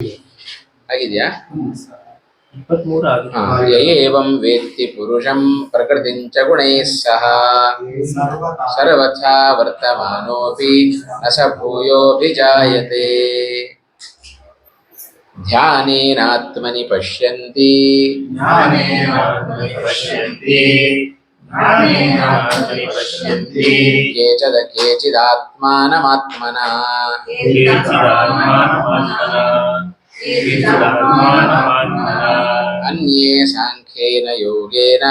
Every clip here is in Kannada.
ಆಗಿದೆಯಾ? 23 ಏವಂ ವೇತ್ತಿ ಪುರುಷಂ ಪ್ರಕೃತಿಂಚ ಗುಣೈಃ ಸಹ ಸರ್ವಥಾ ವರ್ತಮಾನೋಪಿ ನ ಸ ಭೂಯೋಭಿಜಾಯತೆ. ಧ್ಯಾನೇನಾತ್ಮನಿ ಪಶ್ಯಂತಿ ಕೇಚಿದಾತ್ಮಾನಮಾತ್ಮನಃ ಅನ್ಯೇ ಸಾಂಖ್ಯೇನ ಯೋಗೇನ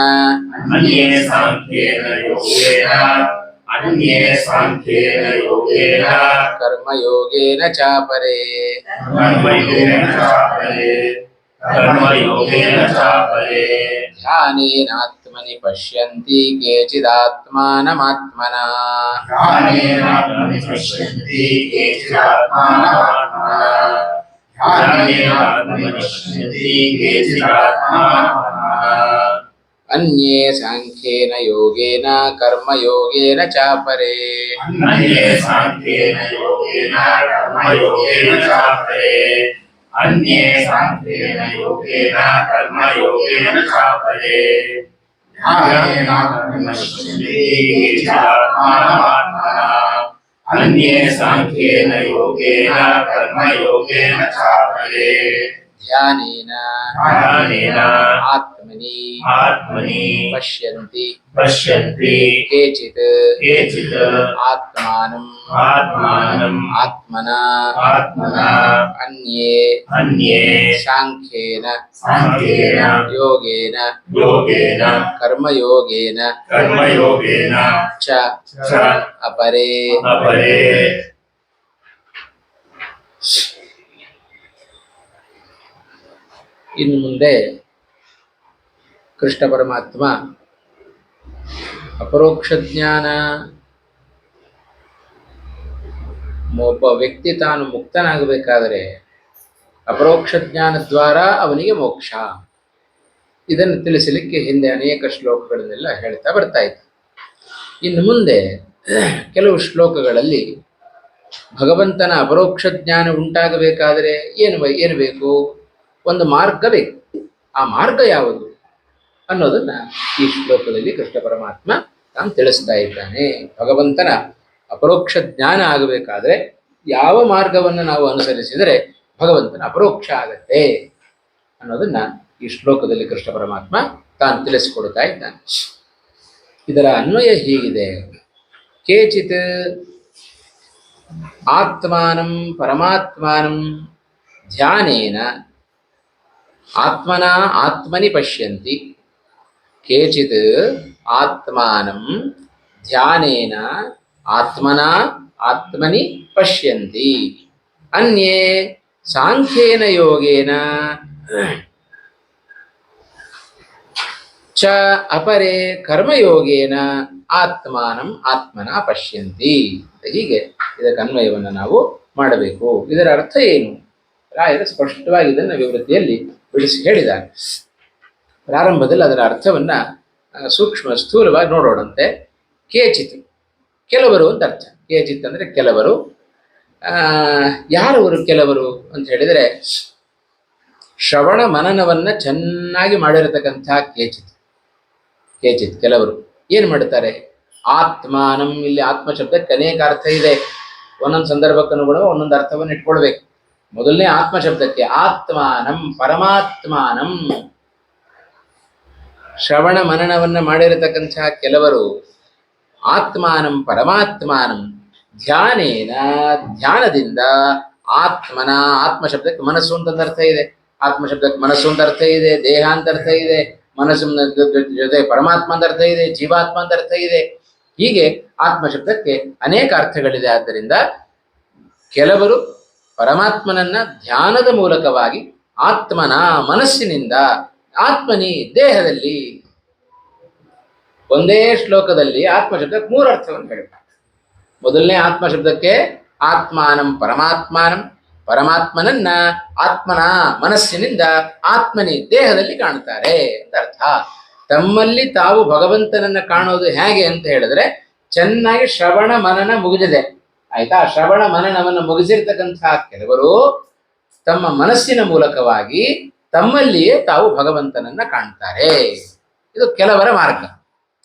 ಕರ್ಮಯೋಗೇನ ಚಾಪರೇ. ಧ್ಯಾನೇನಾತ್ಮನಿ ಪಶ್ಯಂತಿ ಕೇಚಿದಾತ್ಮಾನಮಾತ್ಮನಃ ಅನ್ಯೇ ಸಾಂಖ್ಯೇನ ಯೋಗೇನ ಕರ್ಮಯೋಗೇನ ಚಾಪರೇ. ಧ್ಯಾನೇನ ಆತ್ಮನಿ ಪಶ್ಯಂತಿ ಕೇಚಿತ್ ಆತ್ಮಾನಂ ಆತ್ಮನಃ ಅನ್ಯೇ ಸಾಂಖ್ಯೇನ ಯೋಗೇನ ಕರ್ಮಯೋಗೇನ ಚ ಅಪರೇ. ಇನ್ನು ಮುಂದೆ ಕೃಷ್ಣ ಪರಮಾತ್ಮ ಅಪರೋಕ್ಷ ಜ್ಞಾನ, ಒಬ್ಬ ವ್ಯಕ್ತಿ ತಾನು ಮುಕ್ತನಾಗಬೇಕಾದರೆ ಅಪರೋಕ್ಷ ಜ್ಞಾನ ದ್ವಾರ ಅವನಿಗೆ ಮೋಕ್ಷ, ಇದನ್ನು ತಿಳಿಸಲಿಕ್ಕೆ ಹಿಂದೆ ಅನೇಕ ಶ್ಲೋಕಗಳನ್ನೆಲ್ಲ ಹೇಳ್ತಾ ಬರ್ತಾ ಇತ್ತು. ಇನ್ನು ಮುಂದೆ ಕೆಲವು ಶ್ಲೋಕಗಳಲ್ಲಿ ಭಗವಂತನ ಅಪರೋಕ್ಷ ಜ್ಞಾನ ಉಂಟಾಗಬೇಕಾದರೆ ಏನು ಬೇಕು? ಒಂದು ಮಾರ್ಗ ಬೇಕು. ಆ ಮಾರ್ಗ ಯಾವುದು ಅನ್ನೋದನ್ನ ಈ ಶ್ಲೋಕದಲ್ಲಿ ಕೃಷ್ಣ ಪರಮಾತ್ಮ ತಾನು ತಿಳಿಸ್ತಾ ಇದ್ದಾನೆ. ಭಗವಂತನ ಅಪರೋಕ್ಷ ಜ್ಞಾನ ಆಗಬೇಕಾದ್ರೆ ಯಾವ ಮಾರ್ಗವನ್ನು ನಾವು ಅನುಸರಿಸಿದರೆ ಭಗವಂತನ ಅಪರೋಕ್ಷ ಆಗತ್ತೆ ಅನ್ನೋದನ್ನ ಈ ಶ್ಲೋಕದಲ್ಲಿ ಕೃಷ್ಣ ಪರಮಾತ್ಮ ತಾನು ತಿಳಿಸಿಕೊಡ್ತಾ ಇದ್ದಾನೆ. ಇದರ ಅನ್ವಯ ಹೀಗಿದೆ: ಕೇಚಿತ್ ಆತ್ಮಾನಂ ಪರಮಾತ್ಮಾನಂ ಧ್ಯಾನೇನ ಆತ್ಮನಿ ಪಶ್ಯಂತಿ. ಕೇಚಿತ್ ಆತ್ಮಾನಂ ಧ್ಯಾನೇನ ಆತ್ಮನಿ ಪಶ್ಯಂತಿ. ಅನ್ಯೇ ಸಾಂಖ್ಯೇನ ಯೋಗೇನ ಚ ಅಪರೇ ಕರ್ಮಯೋಗೇನ ಆತ್ಮನಃ ಪಶ್ಯಂತಿ. ಹೀಗೆ ಇದಕ್ಕೆ ಅನ್ವಯವನ್ನು ನಾವು ಮಾಡಬೇಕು. ಇದರ ಅರ್ಥ ಏನು? ರಾಯರು ಸ್ಪಷ್ಟವಾಗಿ ಇದನ್ನು ವಿವೃತ್ತಿಯಲ್ಲಿ ಬಿಡಿಸಿ ಹೇಳಿದ್ದಾರೆ. ಪ್ರಾರಂಭದಲ್ಲಿ ಅದರ ಅರ್ಥವನ್ನ ಸೂಕ್ಷ್ಮ ಸ್ಥೂಲವಾಗಿ ನೋಡೋಣಂತೆ. ಕೇಚಿತ್ ಕೆಲವರು ಅಂತ ಅರ್ಥ. ಕೇಚಿತ್ ಅಂದರೆ ಕೆಲವರು. ಯಾರವರು ಕೆಲವರು ಅಂತ ಹೇಳಿದರೆ, ಶ್ರವಣ ಮನನವನ್ನ ಚೆನ್ನಾಗಿ ಮಾಡಿರತಕ್ಕಂಥ ಕೇಚಿತ್ ಕೆಲವರು ಏನು ಮಾಡ್ತಾರೆ? ಆತ್ಮಾನಂ, ಇಲ್ಲಿ ಆತ್ಮ ಶಬ್ದಕ್ಕೆ ಅನೇಕ ಅರ್ಥ ಇದೆ. ಒಂದೊಂದು ಸಂದರ್ಭಕ್ಕನುಗುಣ ಒಂದೊಂದು ಅರ್ಥವನ್ನು ಇಟ್ಕೊಳ್ಬೇಕು. ಮೊದಲನೇ ಆತ್ಮ ಶಬ್ದಕ್ಕೆ ಆತ್ಮಾನಂ ಪರಮಾತ್ಮಾನಂ, ಶ್ರವಣ ಮನನವನ್ನ ಮಾಡಿರತಕ್ಕಂಥ ಕೆಲವರು ಆತ್ಮಾನಂ ಪರಮಾತ್ಮಾನಂ ಧ್ಯಾನದಿಂದ ಆತ್ಮನ, ಆತ್ಮ ಶಬ್ದಕ್ಕೆ ಮನಸ್ಸು ಅಂತ ಅರ್ಥ ಇದೆ, ಆತ್ಮ ಶಬ್ದಕ್ಕೆ ಮನಸ್ಸು ಅಂತ ಅರ್ಥ ಇದೆ, ದೇಹ ಅಂತ ಅರ್ಥ ಇದೆ, ಮನಸ್ಸಿನ ಜೊತೆ ಪರಮಾತ್ಮ ಅಂತ ಅರ್ಥ ಇದೆ, ಜೀವಾತ್ಮ ಅಂತ ಅರ್ಥ ಇದೆ. ಹೀಗೆ ಆತ್ಮ ಶಬ್ದಕ್ಕೆ ಅನೇಕ ಅರ್ಥಗಳಿದೆ. ಆದ್ದರಿಂದ ಕೆಲವರು ಪರಮಾತ್ಮನನ್ನ ಧ್ಯಾನದ ಮೂಲಕವಾಗಿ ಆತ್ಮನ ಮನಸ್ಸಿನಿಂದ, ಆತ್ಮನಿ ದೇಹದಲ್ಲಿ, ಒಂದೇ ಶ್ಲೋಕದಲ್ಲಿ ಆತ್ಮ ಶಬ್ದಕ್ಕೆ 3 ಅರ್ಥವನ್ನು ಹೇಳ್ತಾರೆ. ಮೊದಲನೇ ಆತ್ಮ ಶಬ್ದಕ್ಕೆ ಆತ್ಮಾನಂ ಪರಮಾತ್ಮಾನಂ, ಪರಮಾತ್ಮನನ್ನ ಆತ್ಮನ ಮನಸ್ಸಿನಿಂದ ಆತ್ಮನಿ ದೇಹದಲ್ಲಿ ಕಾಣ್ತಾರೆ ಅಂತ ಅರ್ಥ. ತಮ್ಮಲ್ಲಿ ತಾವು ಭಗವಂತನನ್ನ ಕಾಣೋದು ಹೇಗೆ ಅಂತ ಹೇಳಿದ್ರೆ, ಚೆನ್ನಾಗಿ ಶ್ರವಣ ಮನನ ಮುಗಿದಿದೆ, ಆಯ್ತಾ? ಶ್ರವಣ ಮನನವನ್ನು ಮುಗಿಸಿರ್ತಕ್ಕಂತಹ ಕೆಲವರು ತಮ್ಮ ಮನಸ್ಸಿನ ಮೂಲಕವಾಗಿ ತಮ್ಮಲ್ಲಿಯೇ ತಾವು ಭಗವಂತನನ್ನ ಕಾಣ್ತಾರೆ. ಇದು ಕೆಲವರ ಮಾರ್ಗ.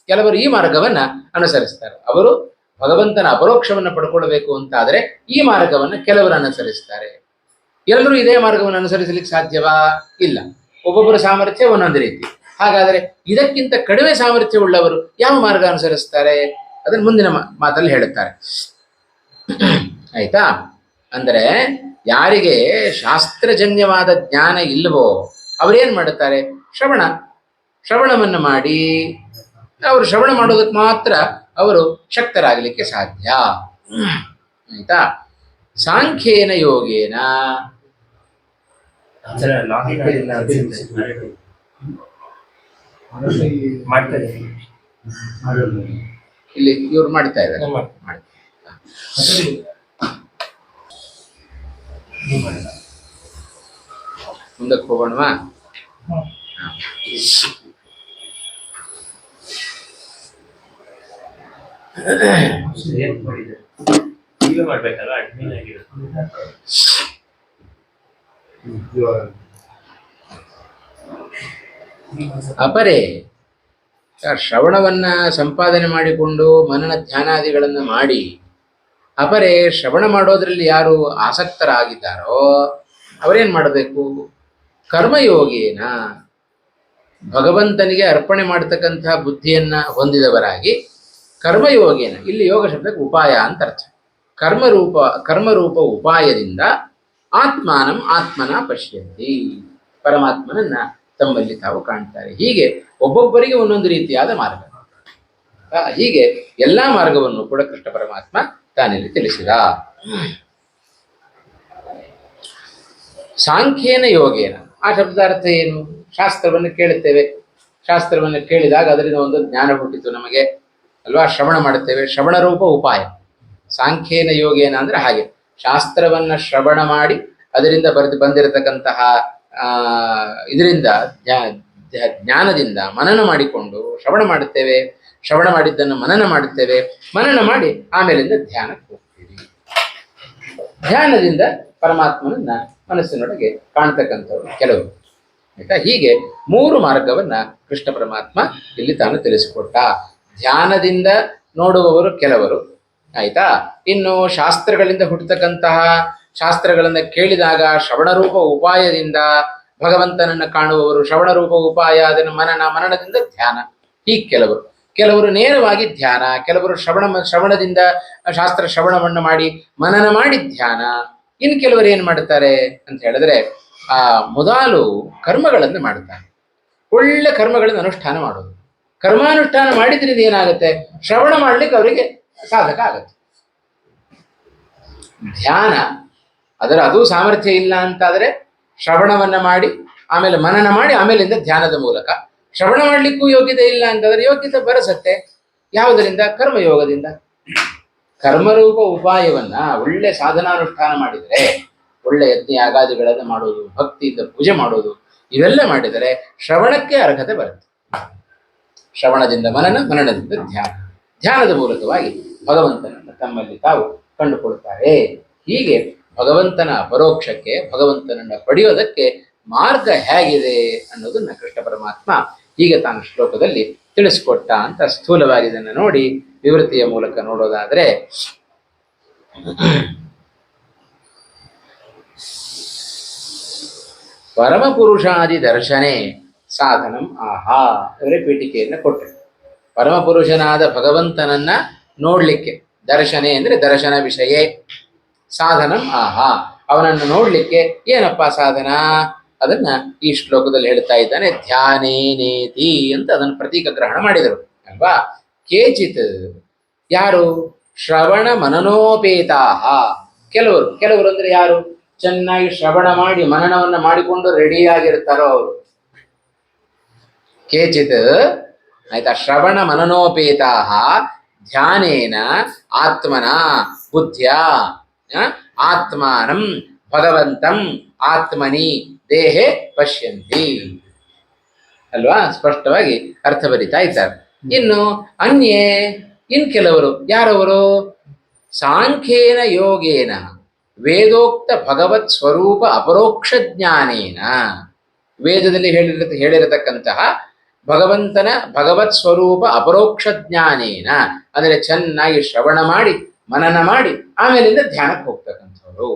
ಕೆಲವರು ಈ ಮಾರ್ಗವನ್ನ ಅನುಸರಿಸ್ತಾರೆ. ಅವರು ಭಗವಂತನ ಅಪರೋಕ್ಷವನ್ನು ಪಡ್ಕೊಳ್ಬೇಕು ಅಂತಾದರೆ ಈ ಮಾರ್ಗವನ್ನು ಕೆಲವರು ಅನುಸರಿಸ್ತಾರೆ. ಎಲ್ಲರೂ ಇದೇ ಮಾರ್ಗವನ್ನು ಅನುಸರಿಸಲಿಕ್ಕೆ ಸಾಧ್ಯವಾ? ಇಲ್ಲ. ಒಬ್ಬೊಬ್ಬರ ಸಾಮರ್ಥ್ಯ ಒಂದೊಂದು ರೀತಿ. ಹಾಗಾದರೆ ಇದಕ್ಕಿಂತ ಕಡಿಮೆ ಸಾಮರ್ಥ್ಯವುಳ್ಳವರು ಯಾವ ಮಾರ್ಗ ಅನುಸರಿಸ್ತಾರೆ? ಅದನ್ನು ಮುಂದಿನ ಮಾತಲ್ಲಿ ಹೇಳುತ್ತಾರೆ. ಆಯ್ತಾ? ಅಂದರೆ ಯಾರಿಗೆ ಶಾಸ್ತ್ರಜನ್ಯವಾದ ಜ್ಞಾನ ಇಲ್ಲವೋ ಅವರೇನ್ ಮಾಡುತ್ತಾರೆ? ಶ್ರವಣವನ್ನು ಮಾಡಿ ಅವರು ಶ್ರವಣ ಮಾಡೋದಕ್ಕೆ ಮಾತ್ರ ಅವರು ಶಕ್ತರಾಗಲಿಕ್ಕೆ ಸಾಧ್ಯ. ಆಯ್ತಾ? ಸಾಂಖ್ಯೇನ ಯೋಗೇನ ಇಲ್ಲಿ ಇವ್ರು ಮಾಡ್ತಾ ಇದ್ದಾರೆ. ಮುಂದಕ್ಕೆ ಹೋಗೋಣವಾ? ಅಪರೇ ಶ್ರವಣವನ್ನ ಸಂಪಾದನೆ ಮಾಡಿಕೊಂಡು ಮನನ ಧ್ಯಾನಾದಿಗಳನ್ನು ಮಾಡಿ ಅಪರೇ ಶ್ರವಣ ಮಾಡೋದ್ರಲ್ಲಿ ಯಾರು ಆಸಕ್ತರಾಗಿದ್ದಾರೋ ಅವರೇನ್ ಮಾಡಬೇಕು? ಕರ್ಮಯೋಗೇನ ಭಗವಂತನಿಗೆ ಅರ್ಪಣೆ ಮಾಡತಕ್ಕಂಥ ಬುದ್ಧಿಯನ್ನ ಹೊಂದಿದವರಾಗಿ, ಕರ್ಮಯೋಗೇನ ಇಲ್ಲಿ ಯೋಗ ಶಬ್ದಕ್ಕೆ ಉಪಾಯ ಅಂತ ಅರ್ಥ. ಕರ್ಮರೂಪ ಉಪಾಯದಿಂದ ಆತ್ಮನ ಪಶ್ಯಂತಿ, ಪರಮಾತ್ಮನನ್ನ ತಮ್ಮಲ್ಲಿ ತಾವು ಕಾಣ್ತಾರೆ. ಹೀಗೆ ಒಬ್ಬೊಬ್ಬರಿಗೆ ಒಂದೊಂದು ರೀತಿಯಾದ ಮಾರ್ಗ. ಹೀಗೆ ಎಲ್ಲಾ ಮಾರ್ಗವನ್ನು ಕೂಡ ಕೃಷ್ಣ ಪರಮಾತ್ಮ ತಾನಿಲ್ಲಿ ತಿಳಿಸಿದ. ಸಾಂಖ್ಯೇನ ಯೋಗೇನ ಆ ಶಬ್ದಾರ್ಥ ಏನು? ಶಾಸ್ತ್ರವನ್ನು ಕೇಳುತ್ತೇವೆ. ಶಾಸ್ತ್ರವನ್ನು ಕೇಳಿದಾಗ ಅದರಿಂದ ಒಂದು ಜ್ಞಾನ ಹುಟ್ಟಿತು ನಮಗೆ ಅಲ್ವಾ? ಶ್ರವಣ ಮಾಡುತ್ತೇವೆ. ಶ್ರವಣ ರೂಪ ಉಪಾಯ. ಸಾಂಖ್ಯೇನ ಯೋಗೇನ ಅಂದ್ರೆ ಹಾಗೆ ಶಾಸ್ತ್ರವನ್ನ ಶ್ರವಣ ಮಾಡಿ ಅದರಿಂದ ಬಂದಿರತಕ್ಕಂತಹ ಇದರಿಂದ ಜ್ಞಾನದಿಂದ ಮನನ ಮಾಡಿಕೊಂಡು ಶ್ರವಣ ಮಾಡುತ್ತೇವೆ. ಶ್ರವಣ ಮಾಡಿದ್ದನ್ನು ಮನನ ಮಾಡುತ್ತೇವೆ. ಮನನ ಮಾಡಿ ಆಮೇಲಿಂದ ಧ್ಯಾನಕ್ಕೆ ಹೋಗ್ತೀವಿ. ಧ್ಯಾನದಿಂದ ಪರಮಾತ್ಮನನ್ನ ಮನಸ್ಸಿನೊಳಗೆ ಕಾಣ್ತಕ್ಕಂಥವ್ರು ಕೆಲವರು. ಆಯ್ತಾ? ಹೀಗೆ 3 ಮಾರ್ಗವನ್ನ ಕೃಷ್ಣ ಪರಮಾತ್ಮ ಇಲ್ಲಿ ತಾನು ತಿಳಿಸಿಕೊಟ್ಟ. ಧ್ಯಾನದಿಂದ ನೋಡುವವರು ಕೆಲವರು. ಆಯ್ತಾ? ಇನ್ನು ಶಾಸ್ತ್ರಗಳಿಂದ ಹುಟ್ಟತಕ್ಕಂತಹ ಶಾಸ್ತ್ರಗಳನ್ನ ಕೇಳಿದಾಗ ಶ್ರವಣರೂಪ ಉಪಾಯದಿಂದ ಭಗವಂತನನ್ನು ಕಾಣುವವರು. ಶ್ರವಣರೂಪ ಉಪಾಯ, ಅದನ್ನು ಮನನದಿಂದ ಧ್ಯಾನ. ಹೀಗೆ ಕೆಲವರು ನೇರವಾಗಿ ಧ್ಯಾನ, ಕೆಲವರು ಶ್ರವಣದಿಂದ ಶಾಸ್ತ್ರ ಶ್ರವಣವನ್ನು ಮಾಡಿ ಮನನ ಮಾಡಿ ಧ್ಯಾನ. ಇನ್ನು ಕೆಲವರು ಏನು ಮಾಡುತ್ತಾರೆ ಅಂತ ಹೇಳಿದ್ರೆ ಮೊದಲು ಕರ್ಮಗಳನ್ನು ಮಾಡುತ್ತಾರೆ. ಒಳ್ಳೆ ಕರ್ಮಗಳನ್ನು ಅನುಷ್ಠಾನ ಮಾಡೋದು. ಕರ್ಮಾನುಷ್ಠಾನ ಮಾಡಿದ್ರಿಂದ ಏನಾಗುತ್ತೆ? ಶ್ರವಣ ಮಾಡ್ಲಿಕ್ಕೆ ಅವರಿಗೆ ಸಾಧಕ ಆಗುತ್ತೆ. ಧ್ಯಾನ ಅದು ಸಾಮರ್ಥ್ಯ ಇಲ್ಲ ಅಂತಾದರೆ ಶ್ರವಣವನ್ನ ಮಾಡಿ ಆಮೇಲೆ ಮನನ ಮಾಡಿ ಆಮೇಲಿಂದ ಧ್ಯಾನದ ಮೂಲಕ. ಶ್ರವಣ ಮಾಡ್ಲಿಕ್ಕೂ ಯೋಗ್ಯತೆ ಇಲ್ಲ ಅಂತಂದ್ರೆ ಯೋಗ್ಯತೆ ಬರಸತ್ತೆ. ಯಾವುದರಿಂದ? ಕರ್ಮಯೋಗದಿಂದ. ಕರ್ಮರೂಪ ಉಪಾಯವನ್ನ ಒಳ್ಳೆ ಸಾಧನಾನುಷ್ಠಾನ ಮಾಡಿದರೆ, ಒಳ್ಳೆ ಯಜ್ಞ ಯಾಗಾದಿಗಳನ್ನು ಮಾಡೋದು, ಭಕ್ತಿಯಿಂದ ಪೂಜೆ ಮಾಡೋದು, ಇವೆಲ್ಲ ಮಾಡಿದರೆ ಶ್ರವಣಕ್ಕೆ ಅರ್ಹತೆ ಬರುತ್ತೆ. ಶ್ರವಣದಿಂದ ಮನನ, ಮನನದಿಂದ ಧ್ಯಾನ, ಧ್ಯಾನದ ಮೂಲಕವಾಗಿ ಭಗವಂತನನ್ನು ತಮ್ಮಲ್ಲಿ ತಾವು ಕಂಡುಕೊಳ್ತಾರೆ. ಹೀಗೆ ಭಗವಂತನ ಅಪರೋಕ್ಷಕ್ಕೆ, ಭಗವಂತನನ್ನು ಪಡೆಯೋದಕ್ಕೆ ಮಾರ್ಗ ಹೇಗಿದೆ ಅನ್ನೋದನ್ನ ಕೃಷ್ಣ ಪರಮಾತ್ಮ ಹೀಗೆ ತಾನು ಶ್ಲೋಕದಲ್ಲಿ ತಿಳಿಸಿಕೊಟ್ಟ ಅಂತ ಸ್ಥೂಲವಾಗಿ ಇದನ್ನು ನೋಡಿ ವಿವೃತ್ತಿಯ ಮೂಲಕ ನೋಡೋದಾದ್ರೆ, ಪರಮಪುರುಷಾದಿ ದರ್ಶನೆ ಸಾಧನಂ ಆಹಾ ಅವರೇ ಪೀಠಿಕೆಯನ್ನು ಕೊಟ್ಟರು. ಪರಮಪುರುಷನಾದ ಭಗವಂತನನ್ನ ನೋಡ್ಲಿಕ್ಕೆ, ದರ್ಶನೆ ಅಂದ್ರೆ ದರ್ಶನ ವಿಷಯ, ಸಾಧನಂ ಆಹಾ ಅವನನ್ನು ನೋಡ್ಲಿಕ್ಕೆ ಏನಪ್ಪಾ ಸಾಧನ? ಅದನ್ನ ಈ ಶ್ಲೋಕದಲ್ಲಿ ಹೇಳ್ತಾ ಇದ್ದಾನೆ. ಧ್ಯಾನೇನೇತಿ ಅಂತ ಅದನ್ನು ಪ್ರತೀಕ ಗ್ರಹಣ ಮಾಡಿದರು ಅಲ್ವಾ? ಕೇಚಿತ್ ಯಾರು? ಶ್ರವಣ ಮನನೋಪೇತಾಹ. ಕೆಲವರು ಅಂದ್ರೆ ಯಾರು? ಚೆನ್ನಾಗಿ ಶ್ರವಣ ಮಾಡಿ ಮನನವನ್ನ ಮಾಡಿಕೊಂಡು ರೆಡಿಯಾಗಿರ್ತಾರೋ ಅವರು. ಕೇಚಿತ್ ಆಯ್ತಾ? ಶ್ರವಣ ಮನನೋಪೇತಾಹ ಧ್ಯಾನೇನ ಆತ್ಮನ ಬುದ್ಧಿಯ ಆತ್ಮಾನಂ ಭಗವಂತಂ ಆತ್ಮನಿ ದೇಹೆ ಪಶ್ಯಂತಿ ಅಲ್ವಾ? ಸ್ಪಷ್ಟವಾಗಿ ಅರ್ಥ ಬರೀತಾ ಇದ್ದಾರೆ. ಇನ್ನು ಕೆಲವರು ಯಾರವರು? ಸಾಂಖ್ಯೇನ ಯೋಗೇನ ವೇದೋಕ್ತ ಭಗವತ್ ಸ್ವರೂಪ ಅಪರೋಕ್ಷ ಜ್ಞಾನೇನ, ವೇದದಲ್ಲಿ ಹೇಳಿರತಕ್ಕಂತಹ ಭಗವಂತನ ಭಗವತ್ ಸ್ವರೂಪ ಅಪರೋಕ್ಷ ಜ್ಞಾನೇನ ಅಂದರೆ ಚೆನ್ನಾಗಿ ಶ್ರವಣ ಮಾಡಿ ಮನನ ಮಾಡಿ ಆಮೇಲಿಂದ ಧ್ಯಾನಕ್ಕೆ ಹೋಗ್ತಕ್ಕಂಥವ್ರು.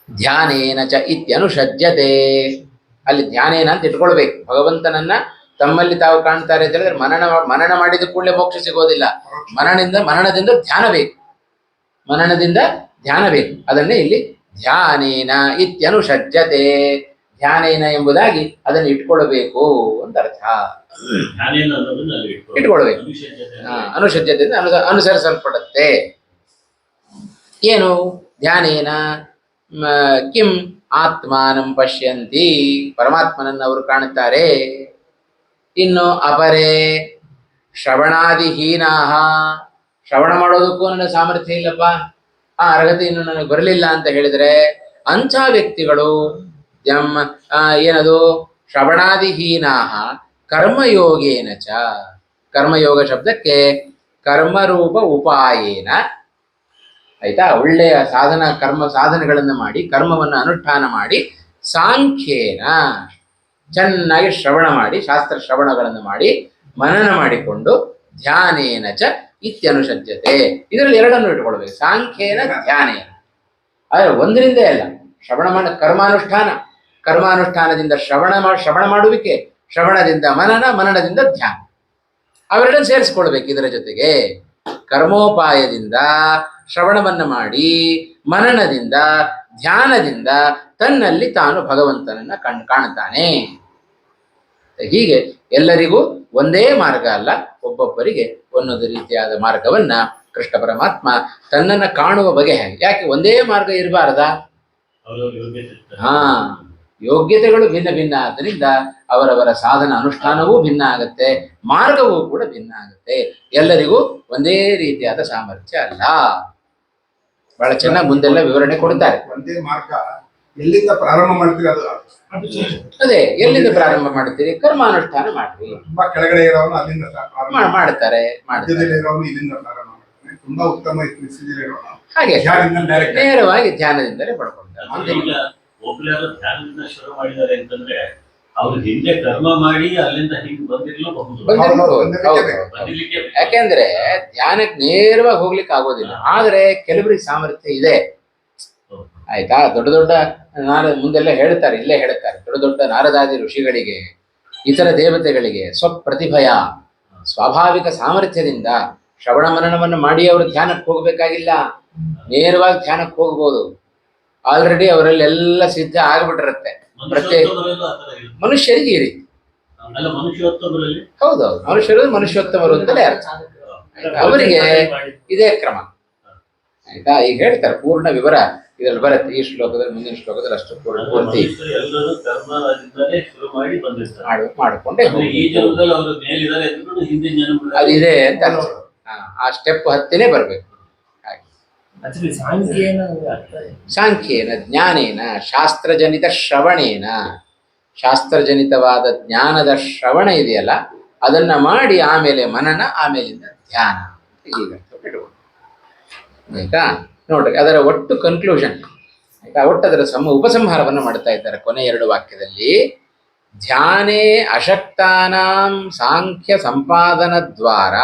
ಧ್ಯಾನೇನ ಚ ಇತ್ಯನುಷಜ್ಯತೆ, ಅಲ್ಲಿ ಧ್ಯಾನೇನ ಅಂತ ಇಟ್ಕೊಳ್ಬೇಕು. ಭಗವಂತನನ್ನ ತಮ್ಮಲ್ಲಿ ತಾವು ಕಾಣ್ತಾರೆ ಅಂತ ಹೇಳಿದ್ರೆ ಮನನ ಮಾಡಿದ ಕೂಡಲೇ ಮೋಕ್ಷ ಸಿಗೋದಿಲ್ಲ. ಮನನದಿಂದ ಧ್ಯಾನ ಬೇಕು, ಮನನದಿಂದ ಧ್ಯಾನ ಬೇಕು. ಅದನ್ನೇ ಇಲ್ಲಿ ಧ್ಯಾನೇನ ಇತ್ಯನುಷಜ್ಯತೆ, ಧ್ಯಾನೇನ ಎಂಬುದಾಗಿ ಅದನ್ನು ಇಟ್ಕೊಳ್ಬೇಕು ಅಂತ ಅರ್ಥ. ಇಟ್ಕೊಳ್ಬೇಕು, ಅನುಷಜ್ಯತೆಯಿಂದ ಅನುಸರಿಸಲ್ಪಡುತ್ತೆ. ಏನು ಧ್ಯಾನೇನ ಕಿಂ ಆತ್ಮಾನಂ ಪಶ್ಯಂತಿ, ಪರಮಾತ್ಮನನ್ನು ಅವರು ಕಾಣುತ್ತಾರೆ. ಇನ್ನು ಅಪರೇ ಶ್ರವಣಾದಿಹೀನಾಹ, ಶ್ರವಣ ಮಾಡೋದಕ್ಕೂ ನನಗೆ ಸಾಮರ್ಥ್ಯ ಇಲ್ಲಪ್ಪ, ಆ ಅರ್ಹತೆ ಇನ್ನು ನನಗೆ ಬರಲಿಲ್ಲ ಅಂತ ಹೇಳಿದರೆ ಅಂಥ ವ್ಯಕ್ತಿಗಳು ಏನದು ಶ್ರವಣಾದಿಹೀನಾಹ ಕರ್ಮಯೋಗೇನ ಚ, ಕರ್ಮಯೋಗ ಶಬ್ದಕ್ಕೆ ಕರ್ಮರೂಪ ಉಪಾಯೇನ, ಆಯ್ತಾ, ಒಳ್ಳೆಯ ಸಾಧನೆಗಳನ್ನು ಮಾಡಿ ಕರ್ಮವನ್ನು ಅನುಷ್ಠಾನ ಮಾಡಿ ಸಾಂಖ್ಯೇನ ಚೆನ್ನಾಗಿ ಶ್ರವಣ ಮಾಡಿ ಶಾಸ್ತ್ರ ಶ್ರವಣಗಳನ್ನು ಮಾಡಿ ಮನನ ಮಾಡಿಕೊಂಡು ಧ್ಯಾನೇನ ಚ ಇತ್ಯನುಷಜ್ಯತೆ, ಇದರಲ್ಲಿ ಎರಡನ್ನು ಇಟ್ಕೊಳ್ಬೇಕು, ಸಾಂಖ್ಯೇನ ಧ್ಯಾನೇನ. ಆದರೆ ಒಂದರಿಂದ ಅಲ್ಲ, ಶ್ರವಣ ಮಾಡ ಕರ್ಮಾನುಷ್ಠಾನದಿಂದ ಶ್ರವಣ ಮಾಡುವಿಕೆ, ಶ್ರವಣದಿಂದ ಮನನ, ಮನನದಿಂದ ಧ್ಯಾನ, ಅವೆರಡನ್ನು ಸೇರಿಸ್ಕೊಳ್ಬೇಕು. ಇದರ ಜೊತೆಗೆ ಕರ್ಮೋಪಾಯದಿಂದ ಶ್ರವಣವನ್ನು ಮಾಡಿ ಮನನದಿಂದ ಧ್ಯಾನದಿಂದ ತನ್ನಲ್ಲಿ ತಾನು ಭಗವಂತನನ್ನ ಕಾಣುತ್ತಾನೆ. ಹೀಗೆ ಎಲ್ಲರಿಗೂ ಒಂದೇ ಮಾರ್ಗ ಅಲ್ಲ, ಒಬ್ಬೊಬ್ಬರಿಗೆ ಒಂದೊಂದು ರೀತಿಯಾದ ಮಾರ್ಗವನ್ನ ಕೃಷ್ಣ ಪರಮಾತ್ಮ ತನ್ನನ್ನು ಕಾಣುವ ಬಗೆ ಹೇಗೆ. ಯಾಕೆ ಒಂದೇ ಮಾರ್ಗ ಇರಬಾರದಾ? ಯೋಗ್ಯತೆಗಳು ಭಿನ್ನ ಭಿನ್ನ ಆದ್ದರಿಂದ ಅವರವರ ಸಾಧನ ಅನುಷ್ಠಾನವೂ ಭಿನ್ನ ಆಗುತ್ತೆ, ಮಾರ್ಗವೂ ಕೂಡ ಭಿನ್ನ ಆಗುತ್ತೆ. ಎಲ್ಲರಿಗೂ ಒಂದೇ ರೀತಿಯಾದ ಸಾಮರ್ಥ್ಯ ಅಲ್ಲ. ಬಹಳ ಚೆನ್ನಾಗಿ ಮುಂದೆಲ್ಲ ವಿವರಣೆ ಕೊಡ್ತಾರೆ. ಒಂದೇ ಮಾರ್ಗ ಎಲ್ಲಿಂದ ಪ್ರಾರಂಭ ಮಾಡ್ತೀರಿ ಅದೇ ಎಲ್ಲಿಂದ ಪ್ರಾರಂಭ ಮಾಡ್ತೀರಿ, ಕರ್ಮಾನುಷ್ಠಾನ ಮಾಡ್ರಿ. ತುಂಬಾ ಕೆಳಗಡೆ ಇರೋನು ಅಲ್ಲಿಂದ ಮಾಡ್ತಾರೆ, ತುಂಬಾ ಉತ್ತಮ ಹಾಗೆ ನೇರವಾಗಿ ಧ್ಯಾನದಿಂದಲೇ ಪಡ್ಕೊಳ್ತಾರೆ. ಒಬ್ರು ಧ್ಯಾನದಿಂದ ಶುರು ಮಾಡಿದ್ದಾರೆ ಅಂತಂದ್ರೆ ಅವ್ರು ಹಿಂದೆ ಕರ್ಮ ಮಾಡಿ ಅಲ್ಲಿಂದ ಹಿಂಗೆ ಬಂದಿರ್ಲಬಹುದು. ಯಾಕೆಂದ್ರೆ ಧ್ಯಾನಕ್ಕೆ ನೇರವಾಗಿ ಹೋಗ್ಲಿಕ್ಕೆ ಆಗೋದಿಲ್ಲ. ಆದ್ರೆ ಕೆಲವರಿಗೆ ಸಾಮರ್ಥ್ಯ ಇದೆ, ಆಯ್ತಾ. ದೊಡ್ಡ ದೊಡ್ಡ ಮುಂದೆಲ್ಲ ಹೇಳ್ತಾರೆ, ಇಲ್ಲೇ ಹೇಳ್ತಾರೆ, ದೊಡ್ಡ ದೊಡ್ಡ ನಾರದಾದಿ ಋಷಿಗಳಿಗೆ, ಇತರ ದೇವತೆಗಳಿಗೆ ಸ್ವಪ್ರತಿಭಯ ಸ್ವಾಭಾವಿಕ ಸಾಮರ್ಥ್ಯದಿಂದ ಶ್ರವಣ ಮನನವನ್ನು ಮಾಡಿ ಅವರು ಧ್ಯಾನಕ್ಕೆ ಹೋಗ್ಬೇಕಾಗಿಲ್ಲ, ನೇರವಾಗಿ ಧ್ಯಾನಕ್ಕೆ ಹೋಗ್ಬೋದು. ಆಲ್ರೆಡಿ ಅವರಲ್ಲಿ ಎಲ್ಲ ಸಿದ್ಧ ಆಗ್ಬಿಟ್ಟಿರುತ್ತೆ. ಪ್ರತ್ಯೇಕ ಮನುಷ್ಯರಿಗೆ ಈ ರೀತಿ ಹೌದೌದು, ಮನುಷ್ಯೋತ್ತಮರು ಅಂತಲೇ ಅರ್ಥ. ಅವರಿಗೆ ಇದೇ ಕ್ರಮ, ಆಯ್ತಾ. ಈಗ ಹೇಳ್ತಾರೆ ಪೂರ್ಣ ವಿವರ ಇದರಲ್ಲಿ ಬರುತ್ತೆ, ಈ ಶ್ಲೋಕದಲ್ಲಿ ಮುಂದಿನ ಶ್ಲೋಕದಲ್ಲಿ ಅಷ್ಟು ಪೂರ್ತಿ ಮಾಡಿಕೊಂಡೆ ಅದಿದೆ ಅಂತ ಅರ್ಥ. ಆ ಸ್ಟೆಪ್ ಹತ್ತಿನೇ ಬರ್ಬೇಕು. ಸಾಂಖ್ಯೇನ ಜ್ಞಾನೇನ ಶಾಸ್ತ್ರಜನಿತ ಶ್ರವಣೇನ, ಶಾಸ್ತ್ರಜನಿತವಾದ ಜ್ಞಾನದ ಶ್ರವಣ ಇದೆಯಲ್ಲ ಅದನ್ನ ಮಾಡಿ ಆಮೇಲೆ ಮನನ, ಆಮೇಲಿಂದ ಧ್ಯಾನ, ಆಯ್ತಾ. ನೋಡ್ರಿ ಅದರ ಒಟ್ಟು ಕನ್ಕ್ಲೂಷನ್, ಆಯ್ತಾ. ಒಟ್ಟು ಅದರ ಉಪಸಂಹಾರವನ್ನು ಮಾಡ್ತಾ ಇದ್ದಾರೆ ಕೊನೆ ಎರಡು ವಾಕ್ಯದಲ್ಲಿ. ಧ್ಯಾನೇ ಅಶಕ್ತಾನಾಂ ಸಾಂಖ್ಯ ಸಂಪಾದನ ದ್ವಾರ,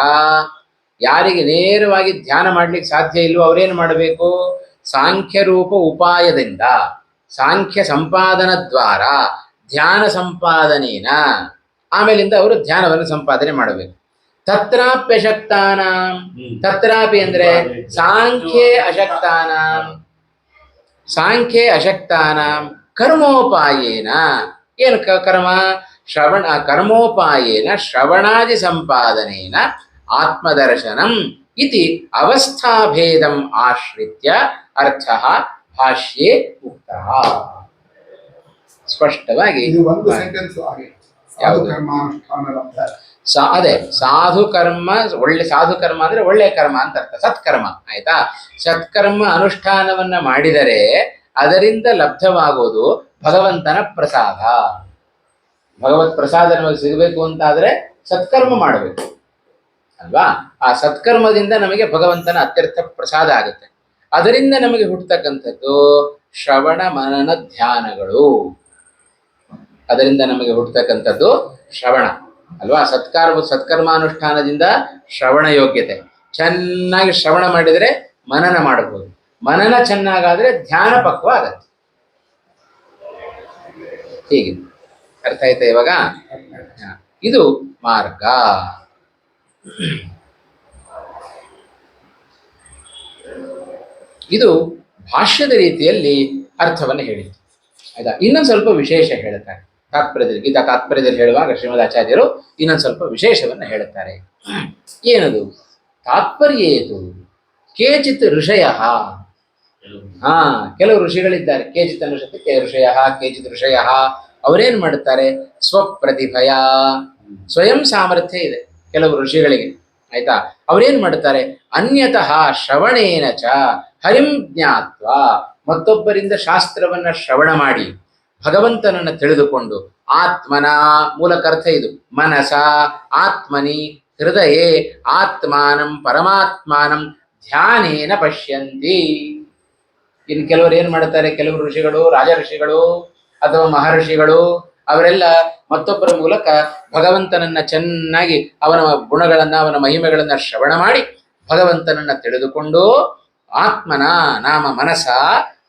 ಯಾರಿಗೆ ನೇರವಾಗಿ ಧ್ಯಾನ ಮಾಡ್ಲಿಕ್ಕೆ ಸಾಧ್ಯ ಇಲ್ವೋ ಅವರೇನು ಮಾಡಬೇಕು, ಸಾಂಖ್ಯ ರೂಪ ಉಪಾಯದಿಂದ ಸಾಂಖ್ಯ ಸಂಪಾದನ ದ್ವಾರ ಧ್ಯಾನ ಸಂಪಾದನೇನ, ಆಮೇಲಿಂದ ಅವರು ಧ್ಯಾನವನ್ನು ಸಂಪಾದನೆ ಮಾಡಬೇಕು. ತತ್ರಾಪ್ಯಶಕ್ತಾನಾಂ, ತತ್ರಾಪಿ ಅಂದ್ರೆ ಸಾಂಖ್ಯೇ ಅಶಕ್ತಾನಾಂ ಕರ್ಮೋಪಾಯೇನ, ಏನು ಕರ್ಮ, ಕರ್ಮೋಪಾಯೇನ ಶ್ರವಣಾದಿ ಸಂಪಾದನೇನ ಆತ್ಮದರ್ಶನಂ ಇತಿ ಅವಸ್ಥಾಭೇದಂ ಆಶ್ರಿತ್ಯ ಅರ್ಥಃ ಭಾಷ್ಯೇ ಉಕ್ತಃ. ಸ್ಪಷ್ಟವಾಗಿ ಅದೇ ಸಾಧು ಕರ್ಮ, ಒಳ್ಳೆ ಸಾಧು ಕರ್ಮ ಅಂದ್ರೆ ಒಳ್ಳೆ ಕರ್ಮ ಅಂತ ಅರ್ಥ, ಸತ್ಕರ್ಮ, ಆಯ್ತಾ. ಸತ್ಕರ್ಮ ಅನುಷ್ಠಾನವನ್ನ ಮಾಡಿದರೆ ಅದರಿಂದ ಲಬ್ಧವಾಗೋದು ಭಗವಂತನ ಪ್ರಸಾದ. ಭಗವತ್ ಪ್ರಸಾದ ನಮಗೆ ಸಿಗಬೇಕು ಅಂತಾದ್ರೆ ಸತ್ಕರ್ಮ ಮಾಡಬೇಕು ಅಲ್ವಾ. ಆ ಸತ್ಕರ್ಮದಿಂದ ನಮಗೆ ಭಗವಂತನ ಅತ್ಯರ್ಥ ಪ್ರಸಾದ ಆಗುತ್ತೆ. ಅದರಿಂದ ನಮಗೆ ಹುಟ್ಟತಕ್ಕಂಥದ್ದು ಶ್ರವಣ ಮನನ ಧ್ಯಾನಗಳು. ಅದರಿಂದ ನಮಗೆ ಹುಟ್ಟತಕ್ಕಂಥದ್ದು ಶ್ರವಣ ಅಲ್ವಾ. ಸತ್ಕರ್ಮಾನುಷ್ಠಾನದಿಂದ ಶ್ರವಣ ಯೋಗ್ಯತೆ. ಚೆನ್ನಾಗಿ ಶ್ರವಣ ಮಾಡಿದರೆ ಮನನ ಮಾಡಬಹುದು. ಮನನ ಚೆನ್ನಾಗಾದ್ರೆ ಧ್ಯಾನ ಪಕ್ವ ಆಗತ್ತೆ. ಹೀಗೆ ಅರ್ಥ ಆಯ್ತಾ ಇವಾಗ? ಇದು ಮಾರ್ಗ. ಇದು ಭಾಷ್ಯದ ರೀತಿಯಲ್ಲಿ ಅರ್ಥವನ್ನು ಹೇಳಿತು. ಆಯ್ತಾ? ಇನ್ನೊಂದು ಸ್ವಲ್ಪ ವಿಶೇಷ ಹೇಳ್ತಾರೆ ತಾತ್ಪರ್ಯದಲ್ಲಿ. ಗೀತಾ ತಾತ್ಪರ್ಯದಲ್ಲಿ ಹೇಳುವಾಗ ಶ್ರೀಮದಾಚಾರ್ಯರು ಇನ್ನೊಂದು ಸ್ವಲ್ಪ ವಿಶೇಷವನ್ನು ಹೇಳುತ್ತಾರೆ. ಏನದು? ತಾತ್ಪರ್ಯೇತು ಕೇಚಿತ್ ಋಷಯ. ಕೆಲವು ಋಷಿಗಳಿದ್ದಾರೆ. ಕೇಚಿತ್ ಅನ್ನುಶಕ್ಕೆ ಋಷಯ, ಕೇಚಿತ್ ಋಷಯ. ಅವರೇನು ಮಾಡುತ್ತಾರೆ? ಸ್ವಪ್ರತಿಭಯ, ಸ್ವಯಂ ಸಾಮರ್ಥ್ಯ ಇದೆ ಕೆಲವು ಋಷಿಗಳಿಗೆ. ಆಯ್ತಾ? ಅವರೇನು ಮಾಡುತ್ತಾರೆ? ಅನ್ಯತಃ ಶ್ರವಣೇನ ಚ ಹರಿಂ ಜ್ಞಾತ್ವ, ಮತ್ತೊಬ್ಬರಿಂದ ಶಾಸ್ತ್ರವನ್ನ ಶ್ರವಣ ಮಾಡಿ ಭಗವಂತನನ್ನು ತಿಳಿದುಕೊಂಡು ಆತ್ಮನ ಮೂಲಕರ್ಥ ಇದು ಮನಸ ಆತ್ಮನಿ ಹೃದಯೇ ಆತ್ಮಾನಂ ಪರಮಾತ್ಮಾನಂ ಧ್ಯಾನೇನ ಪಶ್ಯಂತಿ. ಇನ್ನು ಕೆಲವರು ಏನು ಮಾಡುತ್ತಾರೆ? ಕೆಲವು ಋಷಿಗಳು, ರಾಜ ಋಷಿಗಳು ಅಥವಾ ಮಹರ್ಷಿಗಳು ಅವರೆಲ್ಲ ಮತ್ತೊಬ್ಬರ ಮೂಲಕ ಭಗವಂತನನ್ನ ಚೆನ್ನಾಗಿ ಅವನ ಗುಣಗಳನ್ನ ಅವನ ಮಹಿಮೆಗಳನ್ನ ಶ್ರವಣ ಮಾಡಿ ಭಗವಂತನನ್ನ ತಿಳಿದುಕೊಂಡು ಆತ್ಮನ ನಾಮ ಮನಸ,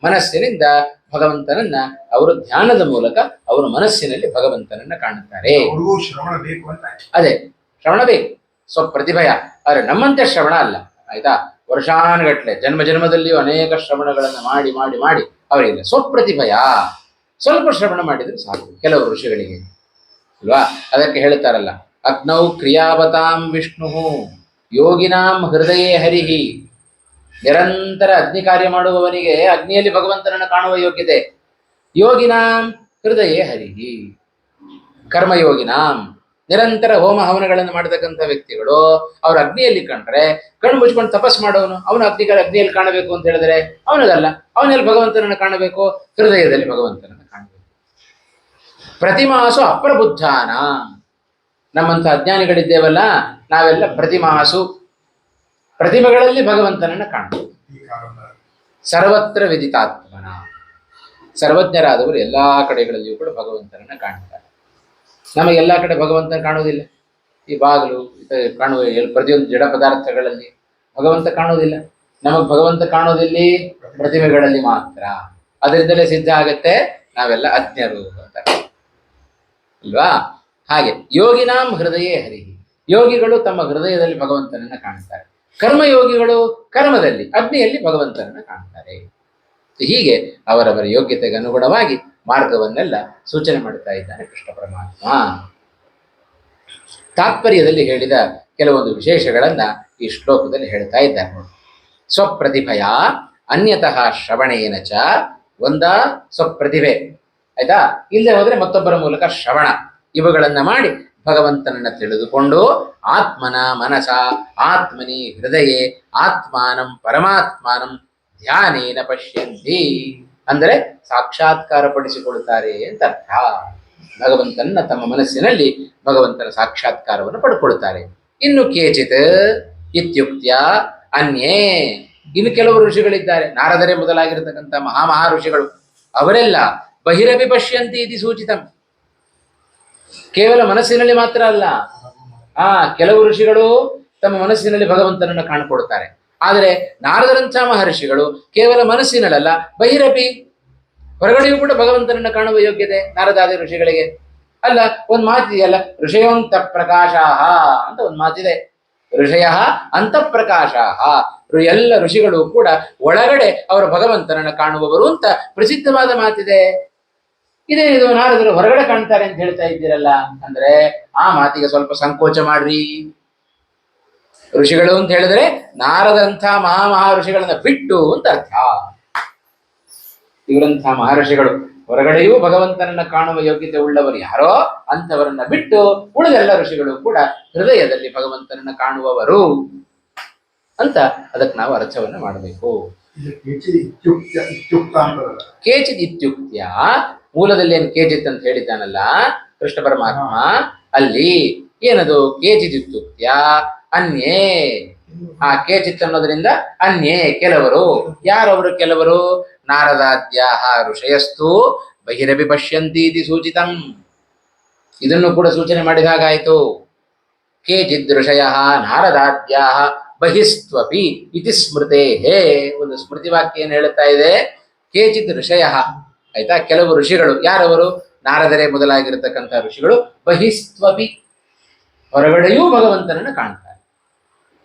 ಮನಸ್ಸಿನಿಂದ ಭಗವಂತನನ್ನ ಅವರು ಧ್ಯಾನದ ಮೂಲಕ ಅವರು ಮನಸ್ಸಿನಲ್ಲಿ ಭಗವಂತನನ್ನ ಕಾಣುತ್ತಾರೆ. ಅದೇ ಶ್ರವಣ ಬೇಕು, ಸ್ವಪ್ರತಿಭಯ. ಆದರೆ ನಮ್ಮಂತೆ ಶ್ರವಣ ಅಲ್ಲ. ಆಯ್ತಾ? ವರ್ಷಾನುಗಟ್ಲೆ ಜನ್ಮ ಜನ್ಮದಲ್ಲಿಯೂ ಅನೇಕ ಶ್ರವಣಗಳನ್ನು ಮಾಡಿ ಮಾಡಿ ಮಾಡಿ ಅವರಿಲ್ಲ. ಸ್ವಪ್ರತಿಭಯ, ಸ್ವಲ್ಪ ಶ್ರವಣ ಮಾಡಿದ್ರೆ ಸಾಕು ಕೆಲವು ಋಷಿಗಳಿಗೆ ಅಲ್ವಾ. ಅದಕ್ಕೆ ಹೇಳ್ತಾರಲ್ಲ, ಅಗ್ನೌ ಕ್ರಿಯಾವತಾಂ ವಿಷ್ಣು ಯೋಗಿನಾಂ ಹೃದಯೇ ಹರಿಹಿ. ನಿರಂತರ ಅಗ್ನಿ ಕಾರ್ಯ ಮಾಡುವವನಿಗೆ ಅಗ್ನಿಯಲ್ಲಿ ಭಗವಂತನನ್ನು ಕಾಣುವ ಯೋಗ್ಯತೆ. ಯೋಗಿನಾಂ ಹೃದಯೇ ಹರಿಹಿ. ಕರ್ಮಯೋಗಿನಾಂ ನಿರಂತರ ಹೋಮ ಹವನಗಳನ್ನು ಮಾಡತಕ್ಕಂಥ ವ್ಯಕ್ತಿಗಳು ಅವ್ರ ಅಗ್ನಿಯಲ್ಲಿ ಕಂಡ್ರೆ ಕಣ್ಣು ಮುಚ್ಕೊಂಡು ತಪಸ್ ಮಾಡೋನು ಅವನು ಅಗ್ನಿಯಲ್ಲಿ ಕಾಣಬೇಕು ಅಂತ ಹೇಳಿದ್ರೆ ಅವನಿಗಲ್ಲ. ಅವನಲ್ಲಿ ಭಗವಂತನನ್ನು ಕಾಣಬೇಕು, ಹೃದಯದಲ್ಲಿ ಭಗವಂತನನ್ನು ಕಾಣಬೇಕು. ಪ್ರತಿಮಾಸು ಅಪ್ರಬುದ್ಧಾನ. ನಮ್ಮಂಥ ಅಜ್ಞಾನಿಗಳಿದ್ದೇವಲ್ಲ ನಾವೆಲ್ಲ ಪ್ರತಿಮಾಸು, ಪ್ರತಿಮೆಗಳಲ್ಲಿ ಭಗವಂತನನ್ನು ಕಾಣಬೇಕು. ಸರ್ವತ್ರ ವಿದಿತಾತ್ಮನ, ಸರ್ವಜ್ಞರಾದವರು ಎಲ್ಲಾ ಕಡೆಗಳಲ್ಲಿಯೂ ಕೂಡ ಭಗವಂತನನ್ನು ಕಾಣ್ತಾರೆ. ನಮಗೆಲ್ಲ ಕಡೆ ಭಗವಂತನ ಕಾಣುವುದಿಲ್ಲ. ಈ ಬಾಗಿಲು ಕಾಣುವ ಪ್ರತಿಯೊಂದು ಜಡ ಪದಾರ್ಥಗಳಲ್ಲಿ ಭಗವಂತ ಕಾಣುವುದಿಲ್ಲ. ನಮಗೆ ಭಗವಂತ ಕಾಣೋದಿಲ್ಲಿ ಪ್ರತಿಮೆಗಳಲ್ಲಿ ಮಾತ್ರ. ಅದರಿಂದಲೇ ಸಿದ್ಧ ಆಗತ್ತೆ ನಾವೆಲ್ಲ ಅಜ್ಞರು ಅಂತ ಅಲ್ವಾ. ಹಾಗೆ ಯೋಗಿನಾಂ ಹೃದಯೇ ಹರಿಹಿ. ಯೋಗಿಗಳು ತಮ್ಮ ಹೃದಯದಲ್ಲಿ ಭಗವಂತನನ್ನ ಕಾಣ್ತಾರೆ. ಕರ್ಮಯೋಗಿಗಳು ಕರ್ಮದಲ್ಲಿ ಅಗ್ನಿಯಲ್ಲಿ ಭಗವಂತನನ್ನ ಕಾಣ್ತಾರೆ. ಹೀಗೆ ಅವರವರ ಯೋಗ್ಯತೆಗೆ ಅನುಗುಣವಾಗಿ ಮಾರ್ಗವನ್ನೆಲ್ಲ ಸೂಚನೆ ಮಾಡುತ್ತಾ ಇದ್ದಾನೆ ಕೃಷ್ಣ ಪರಮಾತ್ಮ. ತಾತ್ಪರ್ಯದಲ್ಲಿ ಹೇಳಿದ ಕೆಲವೊಂದು ವಿಶೇಷಗಳನ್ನ ಈ ಶ್ಲೋಕದಲ್ಲಿ ಹೇಳ್ತಾ ಇದ್ದಾರೆ ನೋಡಿ. ಸ್ವಪ್ರತಿಭಯ ಅನ್ಯತಃ ಶ್ರವಣೇನ ಚ. ಒಂದ ಸ್ವಪ್ರತಿಭೆ, ಆಯ್ತಾ? ಇಲ್ಲದೆ ಹೋದ್ರೆ ಮತ್ತೊಬ್ಬರ ಮೂಲಕ ಶ್ರವಣ. ಇವುಗಳನ್ನ ಮಾಡಿ ಭಗವಂತನನ್ನ ತಿಳಿದುಕೊಂಡು ಆತ್ಮನ ಮನಸ ಆತ್ಮನಿ ಹೃದಯೇ ಆತ್ಮಾನಂ ಪರಮಾತ್ಮಾನಂ ಧ್ಯಾನೇನ ಪಶ್ಯಂತಿ. ಅಂದರೆ ಸಾಕ್ಷಾತ್ಕಾರ ಪಡಿಸಿಕೊಳ್ಳುತ್ತಾರೆ ಅಂತ ಅರ್ಥ. ಭಗವಂತನ ತಮ್ಮ ಮನಸ್ಸಿನಲ್ಲಿ ಭಗವಂತನ ಸಾಕ್ಷಾತ್ಕಾರವನ್ನು ಪಡ್ಕೊಳ್ತಾರೆ. ಇನ್ನು ಕೇಚಿತ್ ಇತ್ಯುಕ್ತ್ಯ ಅನ್ಯೇ. ಇನ್ನು ಕೆಲವು ಋಷಿಗಳಿದ್ದಾರೆ, ನಾರದರೇ ಮೊದಲಾಗಿರತಕ್ಕಂಥ ಮಹಾ ಋಷಿಗಳು. ಅವರೆಲ್ಲ ಬಹಿರಪಿ ಪಶ್ಯಂತಿ ಇತಿ ಸೂಚಿತಂ. ಕೇವಲ ಮನಸ್ಸಿನಲ್ಲಿ ಮಾತ್ರ ಅಲ್ಲ. ಕೆಲವು ಋಷಿಗಳು ತಮ್ಮ ಮನಸ್ಸಿನಲ್ಲಿ ಭಗವಂತನನ್ನು ಕಾಣಿಕೊಡುತ್ತಾರೆ. ಆದರೆ ನಾರದರಂಥ ಮಹರ್ಷಿಗಳು ಕೇವಲ ಮನಸ್ಸಿನಲ್ಲ, ಬಹಿರಪಿ ಹೊರಗಡೆಯೂ ಕೂಡ ಭಗವಂತನನ್ನು ಕಾಣುವ ಯೋಗ್ಯತೆ ನಾರದಾದಿ ಋಷಿಗಳಿಗೆ. ಅಲ್ಲ, ಒಂದು ಮಾತಿದೆಯಲ್ಲ, ಋಷಯೋಂತ ಪ್ರಕಾಶಾಹ ಅಂತ ಒಂದು ಮಾತಿದೆ. ಋಷಯ ಅಂತಃಪ್ರಕಾಶಾಹ. ಎಲ್ಲ ಋಷಿಗಳು ಕೂಡ ಒಳಗಡೆ ಅವರು ಭಗವಂತನನ್ನು ಕಾಣುವವರು ಅಂತ ಪ್ರಸಿದ್ಧವಾದ ಮಾತಿದೆ. ಇದೇನಿದು ನಾರದರು ಹೊರಗಡೆ ಕಾಣ್ತಾರೆ ಅಂತ ಹೇಳ್ತಾ ಇದ್ದೀರಲ್ಲ ಅಂದ್ರೆ ಆ ಮಾತಿಗೆ ಸ್ವಲ್ಪ ಸಂಕೋಚ ಮಾಡ್ರಿ. ಋಷಿಗಳು ಅಂತ ಹೇಳಿದ್ರೆ ನಾರದಂಥ ಮಹಾ ಋಷಿಗಳನ್ನ ಬಿಟ್ಟು ಅಂತ ಅರ್ಥ. ಇವರಂಥ ಮಹರ್ಷಿಗಳು ಹೊರಗಡೆಯೂ ಭಗವಂತನನ್ನ ಕಾಣುವ ಯೋಗ್ಯತೆ ಉಳ್ಳವರು ಯಾರೋ ಅಂಥವರನ್ನ ಬಿಟ್ಟು ಉಳಿದೆಲ್ಲ ಋಷಿಗಳು ಕೂಡ ಹೃದಯದಲ್ಲಿ ಭಗವಂತನನ್ನ ಕಾಣುವವರು ಅಂತ ಅದಕ್ಕೆ ನಾವು ಅರ್ಥವನ್ನು ಮಾಡಬೇಕು. ಕೇಚಿತ್ ಇತ್ಯುಕ್ತ್ಯ ಮೂಲದಲ್ಲಿ ಏನು ಕೇಚಿತ್ ಅಂತ ಹೇಳಿದ್ದಾನಲ್ಲ ಕೃಷ್ಣ ಪರಮಾತ್ಮ, ಅಲ್ಲಿ ಏನದು ಕೇಚಿತ್ ಇತ್ಯುಕ್ತ್ಯ ಅನ್ಯೇ ಆ ಕೇಚಿತ್ ಅನ್ನೋದ್ರಿಂದ ಅನ್ಯೇ ಕೆಲವರು. ಯಾರವರು ಕೆಲವರು? ನಾರದಾದ್ಯಾಹ ಋಷಯಸ್ತು ಬಹಿರಪಿ ಪಶ್ಯಂತೀತಿ ಸೂಚಿತಂ. ಇದನ್ನು ಕೂಡ ಸೂಚನೆ ಮಾಡಿದ ಹಾಗಾಯಿತು. ಕೇಚಿದ್ ಋಷಯಃ ನಾರದಾದ್ಯಾಹ ಬಹಿಸ್ತ್ವಪಿ ಇತಿ ಸ್ಮೃತೆ. ಒಂದು ಸ್ಮೃತಿ ವಾಕ್ಯ ಏನು ಹೇಳುತ್ತಾ ಇದೆ? ಕೇಚಿದ್ ಋಷಯಃ, ಆಯ್ತಾ, ಕೆಲವು ಋಷಿಗಳು. ಯಾರವರು? ನಾರದರೇ ಮೊದಲಾಗಿರತಕ್ಕಂಥ ಋಷಿಗಳು. ಬಹಿಸ್ತ್ವಪಿ, ಹೊರಗಡೆಯೂ ಭಗವಂತನನ್ನು ಕಾಣ್ತಾರೆ.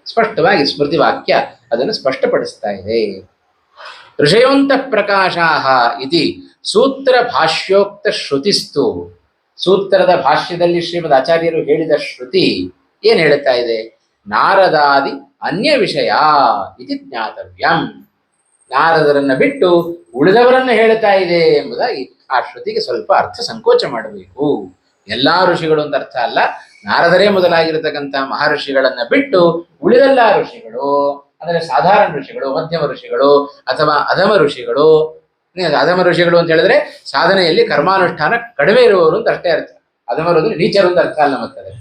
ಸ್ಪಷ್ಟವಾಗಿ ಸ್ಮೃತಿ ವಾಕ್ಯ ಅದನ್ನು ಸ್ಪಷ್ಟಪಡಿಸ್ತಾ ಇದೆ. ಋಷಯೋಂತಃ ಪ್ರಕಾಶಾಹ ಇತಿ ಸೂತ್ರ ಭಾಷ್ಯೋಕ್ತ ಶ್ರುತಿಸ್ತು. ಸೂತ್ರದ ಭಾಷ್ಯದಲ್ಲಿ ಶ್ರೀಮದ್ ಆಚಾರ್ಯರು ಹೇಳಿದ ಶ್ರುತಿ ಏನ್ ಹೇಳುತ್ತಾ ಇದೆ? ನಾರದಾದಿ ಅನ್ಯ ವಿಷಯ ಇತಿ ಜ್ಞಾತವ್ಯಂ. ನಾರದರನ್ನ ಬಿಟ್ಟು ಉಳಿದವರನ್ನು ಹೇಳ್ತಾ ಇದೆ ಎಂಬುದಾಗಿ ಆ ಶ್ರುತಿಗೆ ಸ್ವಲ್ಪ ಅರ್ಥ ಸಂಕೋಚ ಮಾಡಬೇಕು. ಎಲ್ಲಾ ಋಷಿಗಳು ಅಂತ ಅರ್ಥ ಅಲ್ಲ. ನಾರದರೇ ಮೊದಲಾಗಿರತಕ್ಕಂಥ ಮಹರ್ಷಿಗಳನ್ನ ಬಿಟ್ಟು ಉಳಿದೆಲ್ಲ ಋಷಿಗಳು, ಅಂದರೆ ಸಾಧಾರಣ ಋಷಿಗಳು, ಮಧ್ಯಮ ಋಷಿಗಳು ಅಥವಾ ಅಧಮ ಋಷಿಗಳು. ಅಧಮ ಋಷಿಗಳು ಅಂತ ಹೇಳಿದ್ರೆ ಸಾಧನೆಯಲ್ಲಿ ಕರ್ಮಾನುಷ್ಠಾನ ಕಡಿಮೆ ಇರುವವರು ಅಂತ ಅಷ್ಟೇ ಅರ್ಥ. ಅಧಮರು ಅಂದ್ರೆ ನೀಚರು ಅಂತ ಅರ್ಥ ಅಲ್ಲ. ಮತ್ತೆ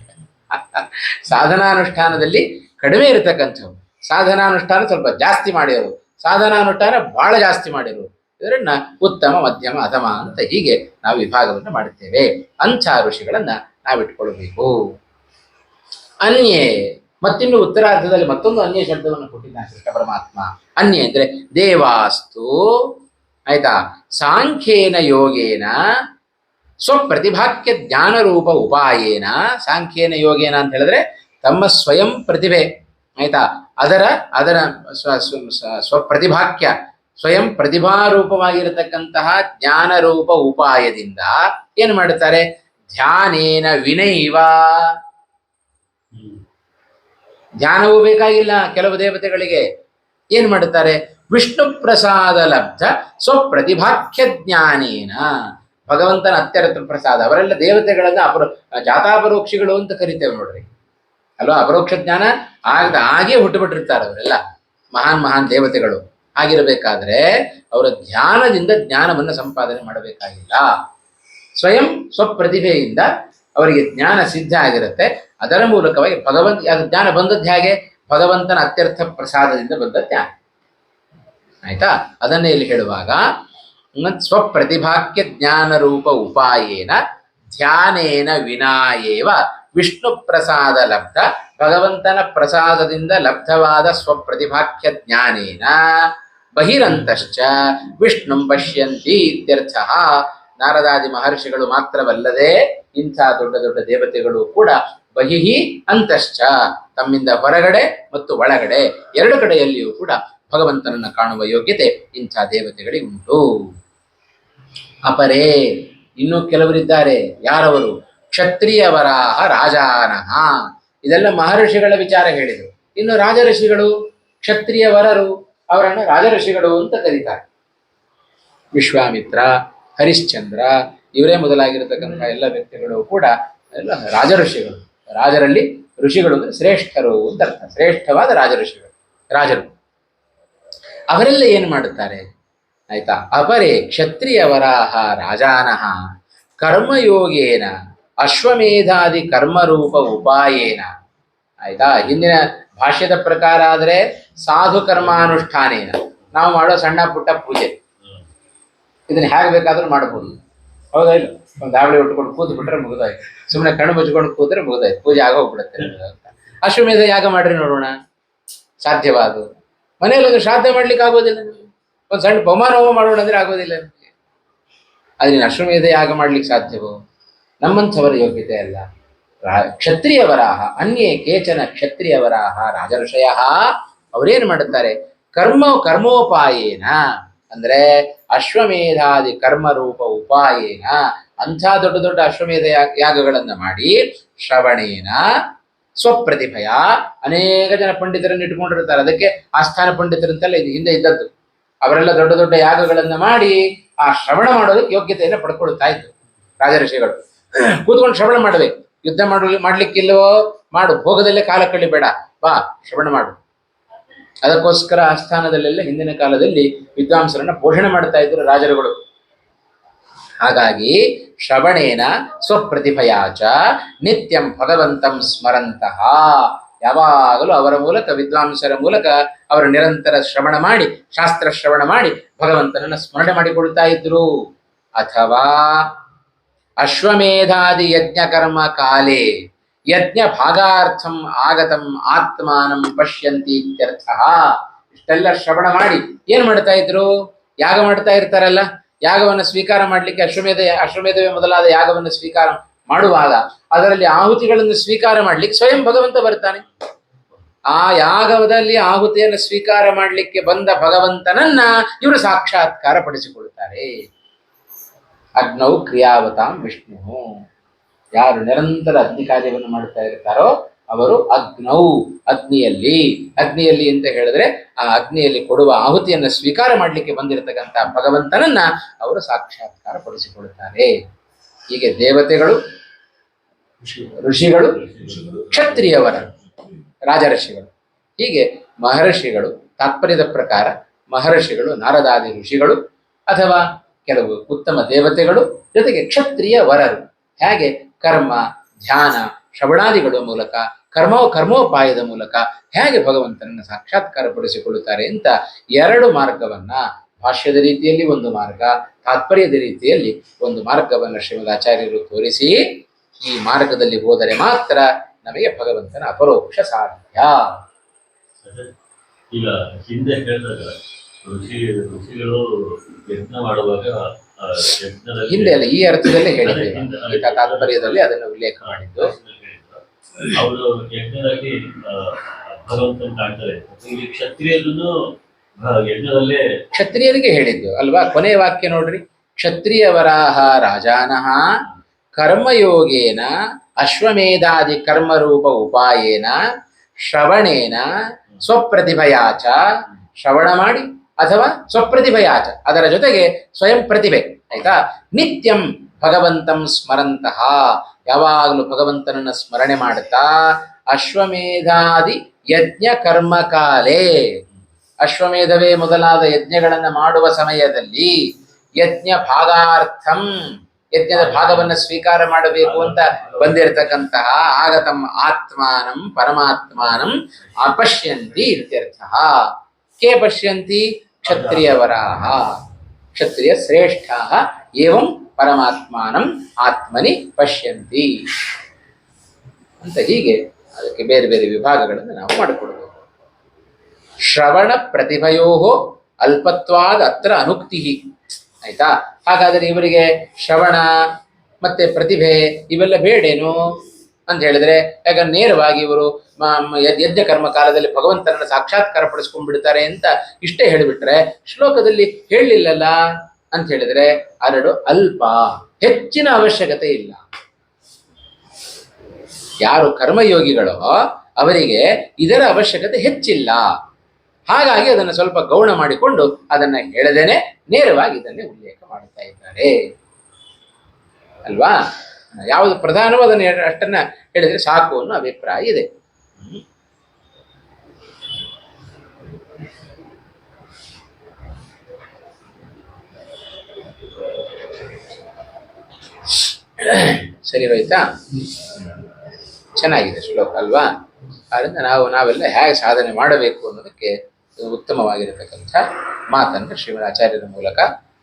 ಸಾಧನಾನುಷ್ಠಾನದಲ್ಲಿ ಕಡಿಮೆ ಇರತಕ್ಕಂಥವ್ರು, ಸಾಧನಾನುಷ್ಠಾನ ಸ್ವಲ್ಪ ಜಾಸ್ತಿ ಮಾಡಿರೋರು, ಸಾಧನಾನುಷ್ಠಾನ ಬಹಳ ಜಾಸ್ತಿ ಮಾಡಿರೋರು, ಇದರನ್ನ ಉತ್ತಮ, ಮಧ್ಯಮ, ಅಧಮ ಅಂತ ಹೀಗೆ ನಾವು ವಿಭಾಗವನ್ನು ಮಾಡುತ್ತೇವೆ. ಅಂಥ ಋಷಿಗಳನ್ನ ನಾವಿಟ್ಕೊಳ್ಬೇಕು. ಅನ್ಯೇ, ಮತ್ತಿನ್ನು ಉತ್ತರಾರ್ಧದಲ್ಲಿ ಮತ್ತೊಂದು ಅನ್ಯ ಶಬ್ದವನ್ನು ಕೊಟ್ಟಿದ್ದಾನೆ ಕೃಷ್ಣ ಪರಮಾತ್ಮ. ಅನ್ಯ ಅಂದ್ರೆ ದೇವಾಸ್ತು, ಆಯ್ತಾ, ಸಾಂಖ್ಯೇನ ಯೋಗೇನ ಸ್ವಪ್ರತಿಭಾಕ್ಯ ಜ್ಞಾನರೂಪ ಉಪಾಯೇನ. ಸಾಂಖ್ಯೇನ ಯೋಗೇನ ಅಂತ ಹೇಳಿದ್ರೆ ತಮ್ಮ ಸ್ವಯಂ ಪ್ರತಿಭೆ, ಆಯ್ತಾ, ಅದರ ಸ್ವಪ್ರತಿಭಾಕ್ಯ, ಸ್ವಯಂ ಪ್ರತಿಭಾರೂಪವಾಗಿರತಕ್ಕಂತಹ ಜ್ಞಾನರೂಪ ಉಪಾಯದಿಂದ ಏನು ಮಾಡುತ್ತಾರೆ? ಧ್ಯಾನೇನ ವಿನೈವ. ಧ್ಯಾನವೂ ಬೇಕಾಗಿಲ್ಲ ಕೆಲವು ದೇವತೆಗಳಿಗೆ. ಏನ್ ಮಾಡುತ್ತಾರೆ? ವಿಷ್ಣು ಪ್ರಸಾದ ಲಬ್ಧ ಸ್ವಪ್ರತಿಭಾಖ್ಯ ಜ್ಞಾನೇನ. ಭಗವಂತನ ಅತ್ಯರ್ಥ ಪ್ರಸಾದ. ಅವರೆಲ್ಲ ದೇವತೆಗಳನ್ನ ಜಾತಾಪರೋಕ್ಷಿಗಳು ಅಂತ ಕರಿತೇವೆ ನೋಡ್ರಿ ಅಲ್ವಾ. ಅಪರೋಕ್ಷ ಜ್ಞಾನ ಹಾಗೆ ಹುಟ್ಟುಬಿಟ್ಟಿರ್ತಾರೆ ಅವರೆಲ್ಲ ಮಹಾನ್ ದೇವತೆಗಳು. ಆಗಿರಬೇಕಾದ್ರೆ ಅವರ ಧ್ಯಾನದಿಂದ ಜ್ಞಾನವನ್ನು ಸಂಪಾದನೆ ಮಾಡಬೇಕಾಗಿಲ್ಲ. ಸ್ವಯಂ ಸ್ವಪ್ರತಿಭೆಯಿಂದ ಅವರಿಗೆ ಜ್ಞಾನ ಸಿದ್ಧ ಆಗಿರುತ್ತೆ. ಅದರ ಮೂಲಕವಾಗಿ ಜ್ಞಾನ ಬಂದದ್ದು ಹೇಗೆ? ಭಗವಂತನ ಅತ್ಯರ್ಥ ಪ್ರಸಾದದಿಂದ ಬಂದ ಜ್ಞಾನ. ಆಯ್ತಾ? ಅದನ್ನೇ ಇಲ್ಲಿ ಹೇಳುವಾಗ ಸ್ವಪ್ರತಿಭಾಕ್ಯ ಜ್ಞಾನ ರೂಪ ಉಪಾಯೇನ ಧ್ಯಾನೇನ ವಿನಾಯೇವ ವಿಷ್ಣು ಪ್ರಸಾದ ಲಬ್ಧ. ಭಗವಂತನ ಪ್ರಸಾದದಿಂದ ಲಬ್ಧವಾದ ಸ್ವಪ್ರತಿಭಾಕ್ಯ ಜ್ಞಾನೇನ ಬಹಿರಂತಶ್ಚ ವಿಷ್ಣು ಪಶ್ಯಂತಿ ಇತ್ಯರ್ಥ. ನಾರದಾದಿ ಮಹರ್ಷಿಗಳು ಮಾತ್ರವಲ್ಲದೆ ಇಂಥ ದೊಡ್ಡ ದೊಡ್ಡ ದೇವತೆಗಳು ಕೂಡ ಬಹಿಹಿ ಅಂತಶ್ಚ, ತಮ್ಮಿಂದ ಹೊರಗಡೆ ಮತ್ತು ಒಳಗಡೆ ಎರಡು ಕಡೆಯಲ್ಲಿಯೂ ಕೂಡ ಭಗವಂತನನ್ನು ಕಾಣುವ ಯೋಗ್ಯತೆ ಇಂಥ ದೇವತೆಗಳಿಗೆ ಉಂಟು. ಅಪರೇ, ಇನ್ನೂ ಕೆಲವರಿದ್ದಾರೆ. ಯಾರವರು? ಕ್ಷತ್ರಿಯ ವರಾಹ ರಾಜಾನಹ. ಇದೆಲ್ಲ ಮಹರ್ಷಿಗಳ ವಿಚಾರ ಹೇಳಿದರು. ಇನ್ನು ರಾಜಋಷಿಗಳು, ಕ್ಷತ್ರಿಯ ವರರು, ಅವರನ್ನು ರಾಜಋಷಿಗಳು ಅಂತ ಕರೀತಾರೆ. ವಿಶ್ವಾಮಿತ್ರ, ಹರಿಶ್ಚಂದ್ರ, ಇವರೇ ಮೊದಲಾಗಿರತಕ್ಕಂಥ ಎಲ್ಲ ವ್ಯಕ್ತಿಗಳು ಕೂಡ ಎಲ್ಲ ರಾಜಋಷಿಗಳು. ರಾಜರಲ್ಲಿ ಋಷಿಗಳು ಅಂದ್ರೆ ಶ್ರೇಷ್ಠರು ಅಂತ ಅರ್ಥ. ಶ್ರೇಷ್ಠವಾದ ರಾಜಋಷಿಗಳು, ರಾಜರು. ಅವರೆಲ್ಲ ಏನು ಮಾಡುತ್ತಾರೆ? ಆಯ್ತಾ? ಅಪರೇ ಕ್ಷತ್ರಿಯ ವರಾಹ ರಾಜಾನಹ ಕರ್ಮಯೋಗೇನ ಅಶ್ವಮೇಧಾದಿ ಕರ್ಮರೂಪ ಉಪಾಯೇನ. ಆಯ್ತಾ? ಹಿಂದಿನ ಭಾಷ್ಯದ ಪ್ರಕಾರ ಆದರೆ ಸಾಧು ಕರ್ಮಾನುಷ್ಠಾನೇನ, ನಾವು ಮಾಡೋ ಸಣ್ಣ ಪುಟ್ಟ ಪೂಜೆ, ಇದನ್ನ ಹೇಗೆ ಬೇಕಾದ್ರೂ ಮಾಡಬಹುದು. ಹೌದಾ ಇಲ್ಲ? ಒಂದು ದಾವಳಿ ಉಟ್ಕೊಂಡು ಕೂತು ಬಿಟ್ರೆ ಮುಗಿದಾಯ್ತು. ಸುಮ್ಮನೆ ಕಣ್ಣು ಮುಚ್ಕೊಂಡು ಕೂತ್ರೆ ಮುಗಿದಾಯ್ತು, ಪೂಜೆ ಆಗೋಗ್ಬಿಡುತ್ತೆ. ಅಶ್ವಮೇಧ ಯಾಗ ಮಾಡ್ರಿ ನೋಡೋಣ, ಸಾಧ್ಯವಾದು. ಮನೆಯಲ್ಲಿ ಒಂದು ಶ್ರಾದ್ದ ಮಾಡ್ಲಿಕ್ಕೆ ಆಗೋದಿಲ್ಲ. ಒಂದು ಸಣ್ಣ ಪವಮಾನ ಹೋಮ ಮಾಡೋಣ ಅಂದ್ರೆ ಆಗೋದಿಲ್ಲ ನಿಮಗೆ. ಅದು ನೀನು ಅಶ್ವಮೇಧ ಯಾಗ ಮಾಡ್ಲಿಕ್ಕೆ ಸಾಧ್ಯವೋ? ನಮ್ಮಂಥವರ ಯೋಗ್ಯತೆ ಅಲ್ಲ. ಕ್ಷತ್ರಿಯ ವರಾಹ ಅನ್ಯೇ ಕೇಚನ ಕ್ಷತ್ರಿಯ ವರಾಹ ರಾಜಋಷಯ. ಅವರೇನು ಮಾಡುತ್ತಾರೆ? ಕರ್ಮೋಪಾಯೇನ ಅಂದ್ರೆ ಅಶ್ವಮೇಧಾದಿ ಕರ್ಮರೂಪ ಉಪಾಯೇನ, ಅಂಥ ದೊಡ್ಡ ದೊಡ್ಡ ಅಶ್ವಮೇಧ ಯಾಗಗಳನ್ನು ಮಾಡಿ ಶ್ರವಣೇನ ಸ್ವಪ್ರತಿಭೆಯ. ಅನೇಕ ಜನ ಪಂಡಿತರನ್ನು ಇಟ್ಕೊಂಡಿರ್ತಾರೆ. ಅದಕ್ಕೆ ಆಸ್ಥಾನ ಪಂಡಿತರಂತೆಲ್ಲ ಇದು ಹಿಂದೆ ಇದ್ದದ್ದು. ಅವರೆಲ್ಲ ದೊಡ್ಡ ದೊಡ್ಡ ಯಾಗಗಳನ್ನು ಮಾಡಿ ಆ ಶ್ರವಣ ಮಾಡೋದಕ್ಕೆ ಯೋಗ್ಯತೆಯನ್ನು ಪಡ್ಕೊಳ್ತಾ ಇದ್ರು ರಾಜಋಷಿಗಳು. ಕೂತ್ಕೊಂಡು ಶ್ರವಣ ಮಾಡಬೇಕು. ಯುದ್ಧ ಮಾಡ್ಲಿಕ್ಕಿಲ್ಲವೋ ಮಾಡು, ಭೋಗದಲ್ಲೇ ಕಾಲ ಕಳಿಬೇಡ, ಬಾ ಶ್ರವಣ ಮಾಡು. ಅದಕ್ಕೋಸ್ಕರ ಆಸ್ಥಾನದಲ್ಲೆಲ್ಲ ಹಿಂದಿನ ಕಾಲದಲ್ಲಿ ವಿದ್ವಾಂಸರನ್ನ ಪೋಷಣೆ ಮಾಡ್ತಾ ಇದ್ರು ರಾಜರುಗಳು. ಹಾಗಾಗಿ ಶ್ರವಣೇನ ಸ್ವಪ್ರತಿಭಯಾಚ ನಿತ್ಯಂ ಭಗವಂತಂ ಸ್ಮರಂತಹ. ಯಾವಾಗಲೂ ಅವರ ಮೂಲಕ, ವಿದ್ವಾಂಸರ ಮೂಲಕ ಅವರು ನಿರಂತರ ಶ್ರವಣ ಮಾಡಿ, ಶಾಸ್ತ್ರ ಶ್ರವಣ ಮಾಡಿ ಭಗವಂತನನ್ನ ಸ್ಮರಣೆ ಮಾಡಿಕೊಳ್ತಾ ಇದ್ರು. ಅಥವಾ ಅಶ್ವಮೇಧಾದಿ ಯಜ್ಞ ಕರ್ಮ ಕಾಲೇ ಯಜ್ಞ ಭಾಗಾರ್ಥಂ ಆಗತಂ ಆತ್ಮಾನಂ ಪಶ್ಯಂತಿ ಇತ್ಯರ್ಥ. ಇಷ್ಟೆಲ್ಲ ಶ್ರವಣ ಮಾಡಿ ಏನ್ ಮಾಡ್ತಾ ಇದ್ರು? ಯಾಗ ಮಾಡ್ತಾ ಇರ್ತಾರಲ್ಲ, ಯಾಗವನ್ನು ಸ್ವೀಕಾರ ಮಾಡಲಿಕ್ಕೆ ಅಶ್ವಮೇಧವೇ ಮೊದಲಾದ ಯಾಗವನ್ನು ಸ್ವೀಕಾರ ಮಾಡುವಾಗ ಅದರಲ್ಲಿ ಆಹುತಿಗಳನ್ನು ಸ್ವೀಕಾರ ಮಾಡ್ಲಿಕ್ಕೆ ಸ್ವಯಂ ಭಗವಂತ ಬರ್ತಾನೆ. ಆ ಯಾಗದಲ್ಲಿ ಆಹುತಿಯನ್ನು ಸ್ವೀಕಾರ ಮಾಡಲಿಕ್ಕೆ ಬಂದ ಭಗವಂತನನ್ನ ಇವರು ಸಾಕ್ಷಾತ್ಕಾರ ಪಡಿಸಿಕೊಳ್ತಾರೆ. ಅಗ್ನೌ ಕ್ರಿಯಾವತಾಂ ವಿಷ್ಣು. ಯಾರು ನಿರಂತರ ಅಗ್ನಿ ಕಾರ್ಯವನ್ನು ಮಾಡ್ತಾ ಇರ್ತಾರೋ ಅವರು ಅಗ್ನೌ, ಅಗ್ನಿಯಲ್ಲಿ ಅಂತ ಹೇಳಿದ್ರೆ ಆ ಅಗ್ನಿಯಲ್ಲಿ ಕೊಡುವ ಆಹುತಿಯನ್ನು ಸ್ವೀಕಾರ ಮಾಡಲಿಕ್ಕೆ ಬಂದಿರತಕ್ಕಂಥ ಭಗವಂತನನ್ನ ಅವರು ಸಾಕ್ಷಾತ್ಕಾರ ಪಡಿಸಿಕೊಳ್ತಾರೆ. ಹೀಗೆ ದೇವತೆಗಳು, ಋಷಿಗಳು, ಕ್ಷತ್ರಿಯವರ ರಾಜಋಷಿಗಳು, ಹೀಗೆ ಮಹರ್ಷಿಗಳು, ತಾತ್ಪರ್ಯದ ಪ್ರಕಾರ ಮಹರ್ಷಿಗಳು, ನಾರದಾದಿ ಋಷಿಗಳು, ಅಥವಾ ಕೆಲವು ಉತ್ತಮ ದೇವತೆಗಳು, ಜೊತೆಗೆ ಕ್ಷತ್ರಿಯ ವರರು. ಹೇಗೆ ಕರ್ಮ, ಧ್ಯಾನ, ಶ್ರವಣಾದಿಗಳ ಮೂಲಕ, ಕರ್ಮೋಪಾಯದ ಮೂಲಕ ಹೇಗೆ ಭಗವಂತನನ್ನು ಸಾಕ್ಷಾತ್ಕಾರ ಪಡಿಸಿಕೊಳ್ಳುತ್ತಾರೆ ಅಂತ ಎರಡು ಮಾರ್ಗವನ್ನ, ಭಾಷ್ಯದ ರೀತಿಯಲ್ಲಿ ಒಂದು ಮಾರ್ಗ, ತಾತ್ಪರ್ಯದ ರೀತಿಯಲ್ಲಿ ಒಂದು ಮಾರ್ಗವನ್ನು ಶ್ರೀಮದ್ ಆಚಾರ್ಯರು ತೋರಿಸಿ, ಈ ಮಾರ್ಗದಲ್ಲಿ ಹೋದರೆ ಮಾತ್ರ ನಮಗೆ ಭಗವಂತನ ಅಪರೋಕ್ಷ ಸಾಧ್ಯ. ಈಗ ಹಿಂದೆ ಹೇಳಿದಾಗ ಋಷಿಗಳು ಯಜ್ಞ ಮಾಡುವಾಗ ಹಿಂದೆ ಅಲ್ಲ, ಈ ಅರ್ಥದಲ್ಲೇ ಹೇಳಿದ್ದೇವೆ, ಗೀತಾ ತಾತ್ಪರ್ಯದಲ್ಲಿ ಅದನ್ನು ಉಲ್ಲೇಖ ಮಾಡಿದ್ದು. ಅವರು ಯಜ್ಞದಲ್ಲಿ ಭಗವಂತನ ಕಾಣ್ತಾರೆ. ಇಲ್ಲಿ ಕ್ಷತ್ರಿಯರನ್ನು ಯಜ್ಞದಲ್ಲೇ ಕ್ಷತ್ರಿಯರಿಗೆ ಹೇಳಿದ್ದು ಅಲ್ವಾ? ಕೊನೆಯ ವಾಕ್ಯ ನೋಡ್ರಿ, ಕ್ಷತ್ರಿಯವರಾಹ ರಾಜಾನಃ ಕರ್ಮಯೋಗೇನ ಅಶ್ವಮೇಧಾದಿ ಕರ್ಮರೂಪ ಉಪಾಯೇನ ಶ್ರವಣೇನ ಸ್ವಪ್ರತಿಭಯಾಚ, ಶ್ರವಣ ಮಾಡಿ ಅಥವಾ ಸ್ವಪ್ರತಿಭಯಾಚ, ಅದರ ಜೊತೆಗೆ ಸ್ವಯಂ ಪ್ರತಿಭೆ, ಆಯ್ತಾ, ನಿತ್ಯಂ ಭಗವಂತಂ ಸ್ಮರಂತಹ, ಯಾವಾಗಲೂ ಭಗವಂತನನ್ನ ಸ್ಮರಣೆ ಮಾಡುತ್ತಾ, ಅಶ್ವಮೇಧಾದಿ ಯಜ್ಞ ಕರ್ಮ ಕಾಲೇ, ಅಶ್ವಮೇಧವೇ ಮೊದಲಾದ ಯಜ್ಞಗಳನ್ನು ಮಾಡುವ ಸಮಯದಲ್ಲಿ ಯಜ್ಞ ಭಾಗಾರ್ಥಂ, ಯಜ್ಞದ ಭಾಗವನ್ನು ಸ್ವೀಕಾರ ಮಾಡಬೇಕು ಅಂತ ಬಂದಿರತಕ್ಕಂತಹ ಆಗತಂ ಆತ್ಮಾನಂ ಪರಮಾತ್ಮಾನಂ ಅಪಶ್ಯಂತಿ ಇತ್ಯರ್ಥ. ಕೇ ಪಶ್ಯಂತಿ? ಕ್ಷತ್ರಿಯವರಾಹ, ಕ್ಷತ್ರಿಯ ಶ್ರೇಷ್ಠಾಃ ಏವಂ ಪರಮಾತ್ಮಾನಂ ಆತ್ಮನಿ ಪಶ್ಯಂತಿ ಅಂತ. ಹೀಗೆ ಅದಕ್ಕೆ ಬೇರೆ ಬೇರೆ ವಿಭಾಗಗಳನ್ನು ನಾವು ಮಾಡಿಕೊಡ್ಬೇಕು. ಶ್ರವಣ ಪ್ರತಿಭೆಯೋ ಅಲ್ಪತ್ವಾದ ಅತ್ರ ಅನುಕ್ತಿ, ಆಯ್ತಾ. ಹಾಗಾದರೆ ಇವರಿಗೆ ಶ್ರವಣ ಮತ್ತೆ ಪ್ರತಿಭೆ ಇವೆಲ್ಲ ಬೇಡೇನು ಅಂತ ಹೇಳಿದ್ರೆ, ಯಾಕಂದ್ರೆ ನೇರವಾಗಿ ಇವರು ಯಜ್ಞ ಕರ್ಮ ಕಾಲದಲ್ಲಿ ಭಗವಂತನನ್ನು ಸಾಕ್ಷಾತ್ಕಾರ ಪಡಿಸ್ಕೊಂಡ್ಬಿಡ್ತಾರೆ ಅಂತ ಇಷ್ಟೇ ಹೇಳಿಬಿಟ್ರೆ, ಶ್ಲೋಕದಲ್ಲಿ ಹೇಳಲಿಲ್ಲಲ್ಲ ಅಂತ ಹೇಳಿದ್ರೆ ಎರಡು ಅಲ್ಪ, ಹೆಚ್ಚಿನ ಅವಶ್ಯಕತೆ ಇಲ್ಲ. ಯಾರು ಕರ್ಮಯೋಗಿಗಳೋ ಅವರಿಗೆ ಇದರ ಅವಶ್ಯಕತೆ ಹೆಚ್ಚಿಲ್ಲ. ಹಾಗಾಗಿ ಅದನ್ನು ಸ್ವಲ್ಪ ಗೌಣ ಮಾಡಿಕೊಂಡು ಅದನ್ನ ಹೇಳದೇನೆ ನೇರವಾಗಿ ಇದನ್ನೇ ಉಲ್ಲೇಖ ಮಾಡ್ತಾ ಇದ್ದಾರೆ ಅಲ್ವಾ. ಯಾವುದು ಪ್ರಧಾನವೋ ಅದನ್ನು ಅಷ್ಟನ್ನ ಹೇಳಿದ್ರೆ ಸಾಕು ಅನ್ನೋ ಅಭಿಪ್ರಾಯ ಇದೆ. ಸರಿ ಹೋಯ್ತಾ? ಚೆನ್ನಾಗಿದೆ ಶ್ಲೋಕ ಅಲ್ವಾ. ಆದ್ದರಿಂದ ನಾವೆಲ್ಲ ಹೇಗೆ ಸಾಧನೆ ಮಾಡಬೇಕು ಅನ್ನೋದಕ್ಕೆ ಉತ್ತಮವಾಗಿರತಕ್ಕಂಥ ಮಾತನ್ನು ಶ್ರೀಮದ್ ಆಚಾರ್ಯರ ಮೂಲಕ,